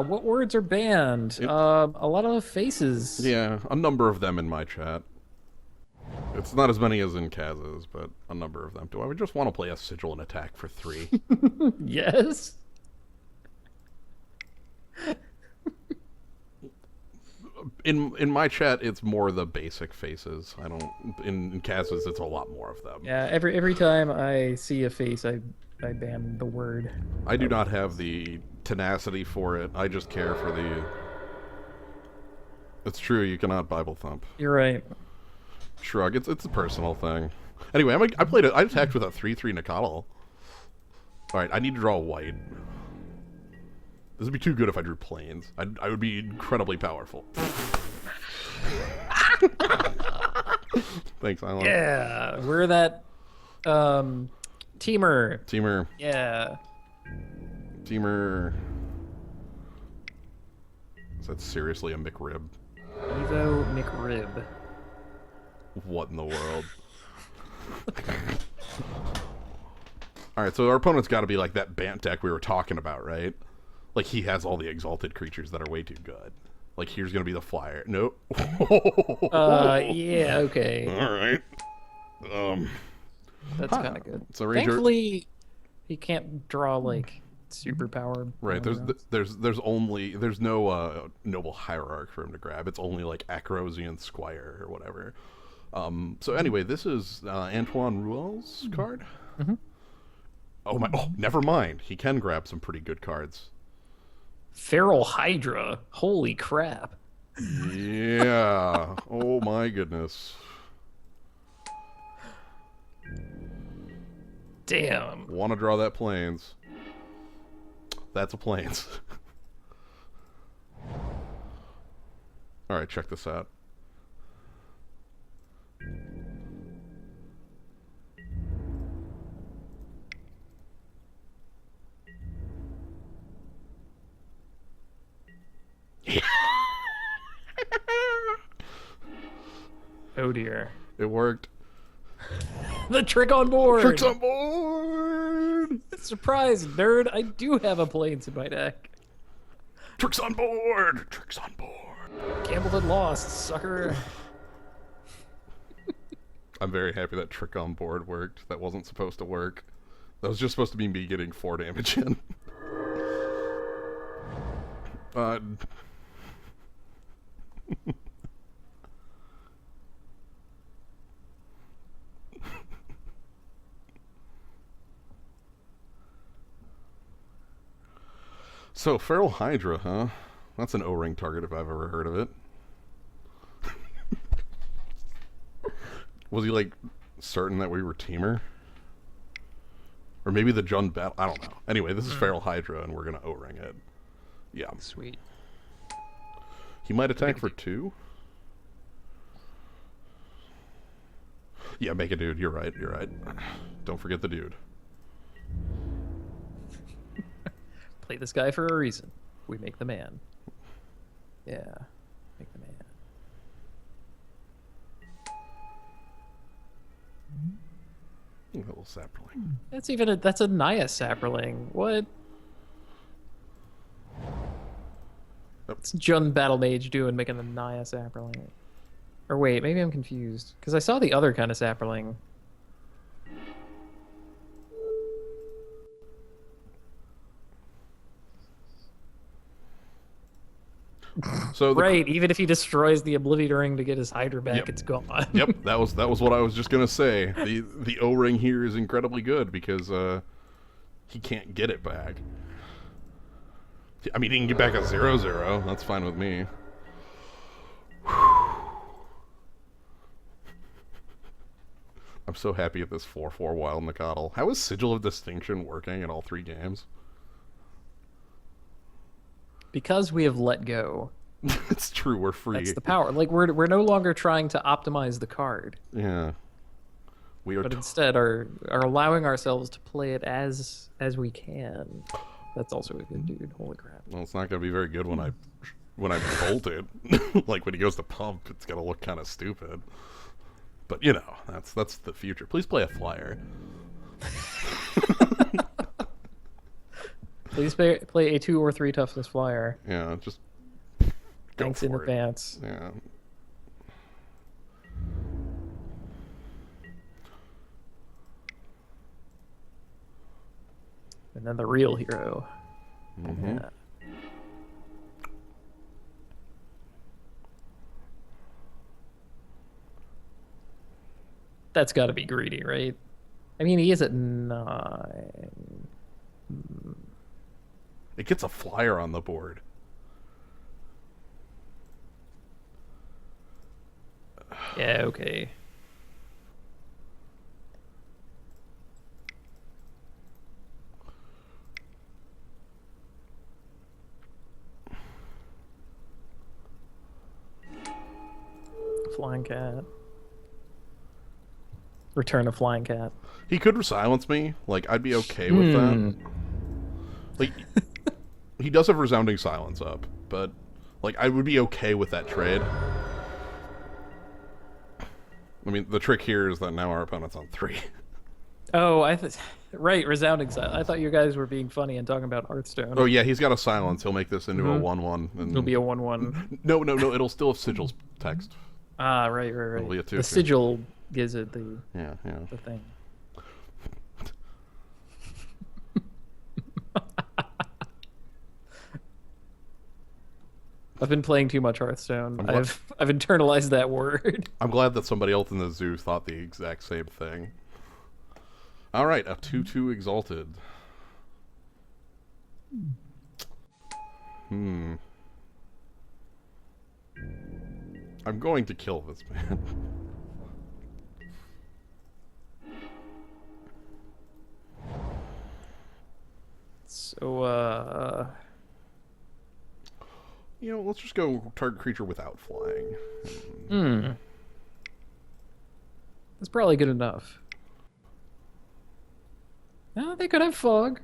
What words are banned? A lot of faces. Yeah, a number of them in my chat. It's not as many as in Kaz's, but a number of them. Do I just want to play a Sigil and attack for 3? Yes. In my chat, it's more the basic faces. I don't. In Kaz's, it's a lot more of them. Yeah. Every time I see a face, I ban the word. I do not have the tenacity for it. I just care for the. It's true. You cannot Bible thump. You're right. Shrug. It's a personal thing. Anyway, I attacked with a 3/3 Nikadal. All right, I need to draw a white. This would be too good if I drew planes. I would be incredibly powerful. Thanks, Island. Yeah, we're that teamer. Teamer. Yeah. Teamer. Is that seriously a McRib? Evo McRib. What in the world? Alright, so our opponent's got to be like that Bant deck we were talking about, right? Like, he has all the exalted creatures that are way too good. Like, here's going to be the flyer. Nope. Yeah, okay. Alright. That's kind of good. So Ranger... Thankfully, he can't draw, like, superpower. Right, there's no noble hierarch for him to grab. It's only, like, Acrosian Squire or whatever. So anyway, this is Antoine Rouel's card. Mm-hmm. Oh, never mind. He can grab some pretty good cards. Feral Hydra. Holy crap. Yeah. Oh my goodness. Damn. Want to draw that plains. That's a plains. Alright, check this out. Oh dear. It worked. The trick on board. Tricks on board. Surprise, nerd! I do have a plains in my deck. Tricks on board! Tricks on board! Gambled and lost, sucker. I'm very happy that trick on board worked. That wasn't supposed to work. That was just supposed to be me getting 4 damage in. So, Feral Hydra, huh? That's an O-ring target if I've ever heard of it. Was he, like, certain that we were teamer? Or maybe the Jund battle? I don't know. Anyway, this is Feral Hydra, and we're gonna O-ring it. Yeah. Sweet. He might attack for 2? Yeah, make a dude. You're right. You're right. Don't forget the dude. Play this guy for a reason. We make the man. Yeah. Make the man. A little sapling. That's a Naya sapperling. What? What's Jund Battle Mage doing making a Naya sapperling? Or wait, maybe I'm confused. Because I saw the other kind of sapperling. So right, even if he destroys the Oblivion Ring to get his Hydra back, Yep. it's gone. Yep, that was what I was just gonna say. The O-ring here is incredibly good because he can't get it back. I mean, he can get back a 0/0. That's fine with me. I'm so happy at this 4/4 Wild Nicodle. How is Sigil of Distinction working in all 3 games? Because we have let go. It's true, we're free. That's the power. Like we're no longer trying to optimize the card, Yeah. We are but instead are allowing ourselves to play it as we can. That's also a good dude. Holy crap. Well, it's not going to be very good when I bolt it. Like when he goes to pump, it's going to look kind of stupid. But you know, that's the future. Please play a flyer. Please play a 2 or 3 toughness flyer. Yeah, just go Thanks for in it. advance. Yeah. And then the real hero. Mm-hmm. Yeah. That's got to be greedy, right? I mean, he is at 9. It gets a flyer on the board. Yeah, okay. Flying cat. Return of flying cat. He could silence me. Like, I'd be okay with that. Like, he does have Resounding Silence up, but, like, I would be okay with that trade. I mean, the trick here is that now our opponent's on 3. Oh, right, Resounding Silence. I thought you guys were being funny and talking about Hearthstone. Oh, yeah, he's got a silence. He'll make this into a 1/1. And... It'll be a 1/1. No, it'll still have Sigil's text. Ah, right. It'll be a 2/2. The sigil gives it the thing. I've been playing too much Hearthstone. I've internalized that word. I'm glad that somebody else in the zoo thought the exact same thing. All right, a 2/2 Exalted. I'm going to kill this man. So, You know, let's just go target creature without flying. That's probably good enough. They could have fog.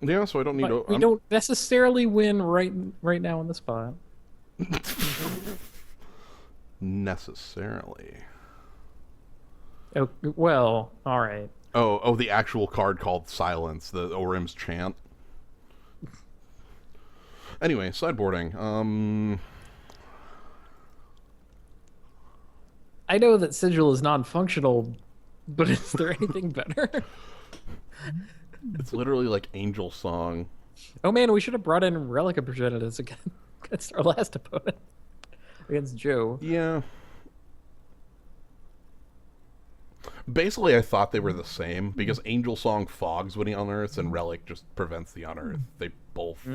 Yeah, so I don't need to... We don't necessarily win right now on the spot. Necessarily. Oh, well, all right. Oh, the actual card called Silence, the Orim's Chant. Anyway, sideboarding. I know that Sigil is non-functional, but is there anything better? It's literally like Angel Song. Oh man, we should have brought in Relic of Progenitus against our last opponent. Against Joe. Yeah. Basically, I thought they were the same, because Angel Song fogs when he unearths, and Relic just prevents the unearth. They both...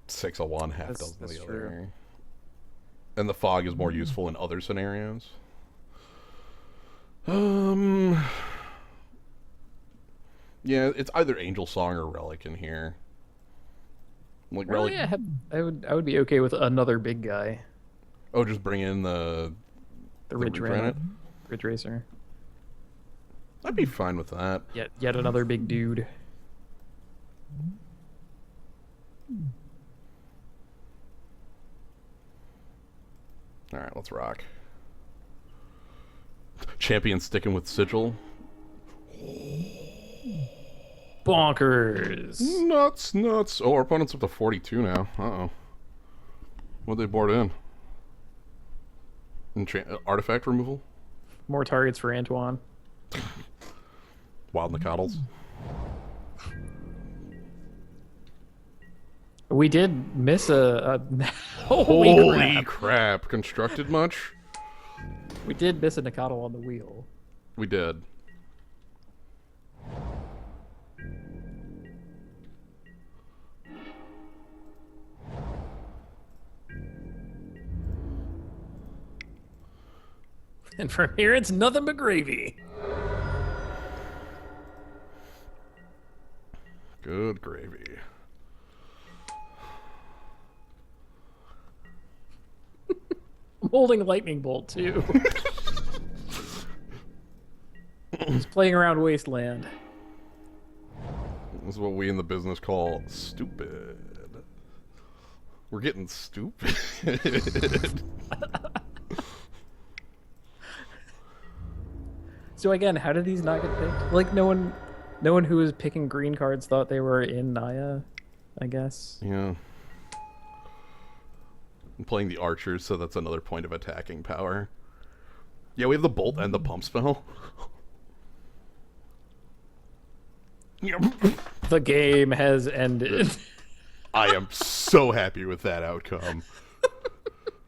6 of one, half dozen of the other. True. And the fog is more useful in other scenarios. Yeah, it's either Angel Song or Relic in here. Like Relic. Really, I would be okay with another big guy. Oh, just bring in the Ridge Racer. I'd be fine with that. Yet another big dude. All right, let's rock. Champion sticking with Sigil. Bonkers. Nuts. Oh, our opponent's up to 42 now. Uh-oh. What'd they board in? Artifact removal? More targets for Antoine. Wild Nicottles. We did miss a Holy crap. Constructed much? We did miss a Nicottle on the wheel. We did. And from here, it's nothing but gravy. Good gravy. I'm holding a lightning bolt, too. Just playing around Wasteland. This is what we in the business call stupid. We're getting stupid. So again, how did these not get picked? Like no one who was picking green cards thought they were in Naya, I guess. Yeah. I'm playing the archers, so that's another point of attacking power. Yeah, we have the bolt and the pump spell. The game has ended. I am so happy with that outcome.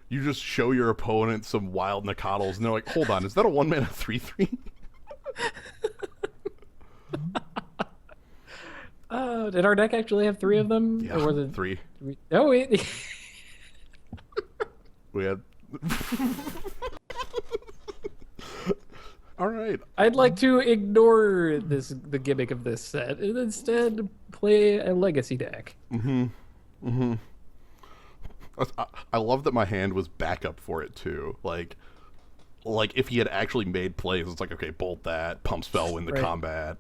You just show your opponent some wild Nicottles, and they're like, hold on, is that a 1-mana 3/3? Did our deck actually have 3 of them? Yeah, or was it 3. No, wait. We had... All right. I'd like to ignore the gimmick of this set and instead play a legacy deck. I love that my hand was backup for it too. Like if he had actually made plays, it's like, okay, bolt that, pump spell, win the combat.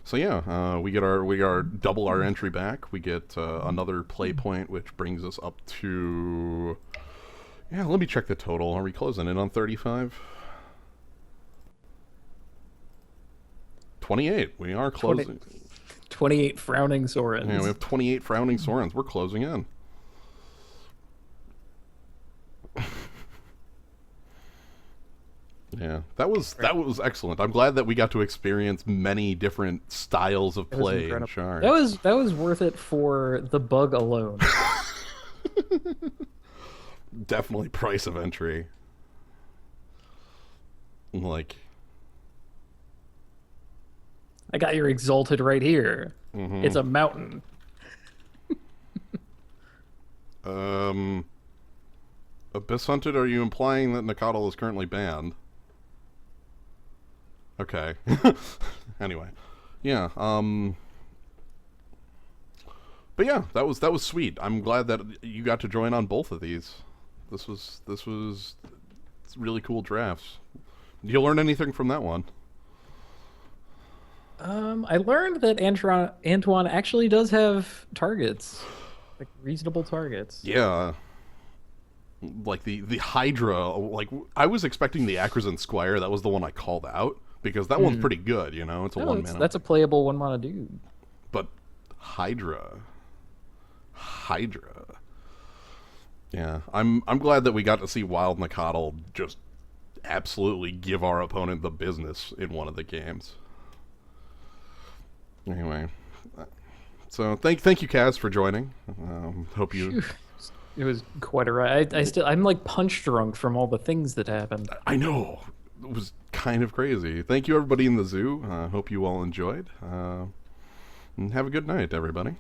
So yeah, we double our entry back. We get another play point, which brings us up to. Yeah, let me check the total. Are we closing in on 35? 28. We are closing. 28 Frowning Sorens. Yeah, we have 28 Frowning Sorens. We're closing in. Yeah, that was excellent. I'm glad that we got to experience many different styles of play in Shards. That was worth it for the bug alone. Definitely price of entry. Like, I got your Exalted right here. It's a mountain. Abyss Hunted, are you implying that Nicottle is currently banned? Okay. Anyway. Yeah, but yeah, that was sweet. I'm glad that you got to join on both of these. This was really cool drafts. Did you learn anything from that one? I learned that Antoine actually does have targets, like reasonable targets. Yeah. like the Hydra. Like I was expecting the Acrazan Squire. That was the one I called out because that one's pretty good. You know, it's a No, one mana. that's a playable 1 mana dude. But Hydra. Yeah, I'm glad that we got to see Wild Nacatl just absolutely give our opponent the business in one of the games. Anyway, so thank you, Kaz, for joining. Hope you. It was quite a ride. I'm like punch drunk from all the things that happened. I know, it was kind of crazy. Thank you, everybody in the zoo. Hope you all enjoyed. And have a good night, everybody.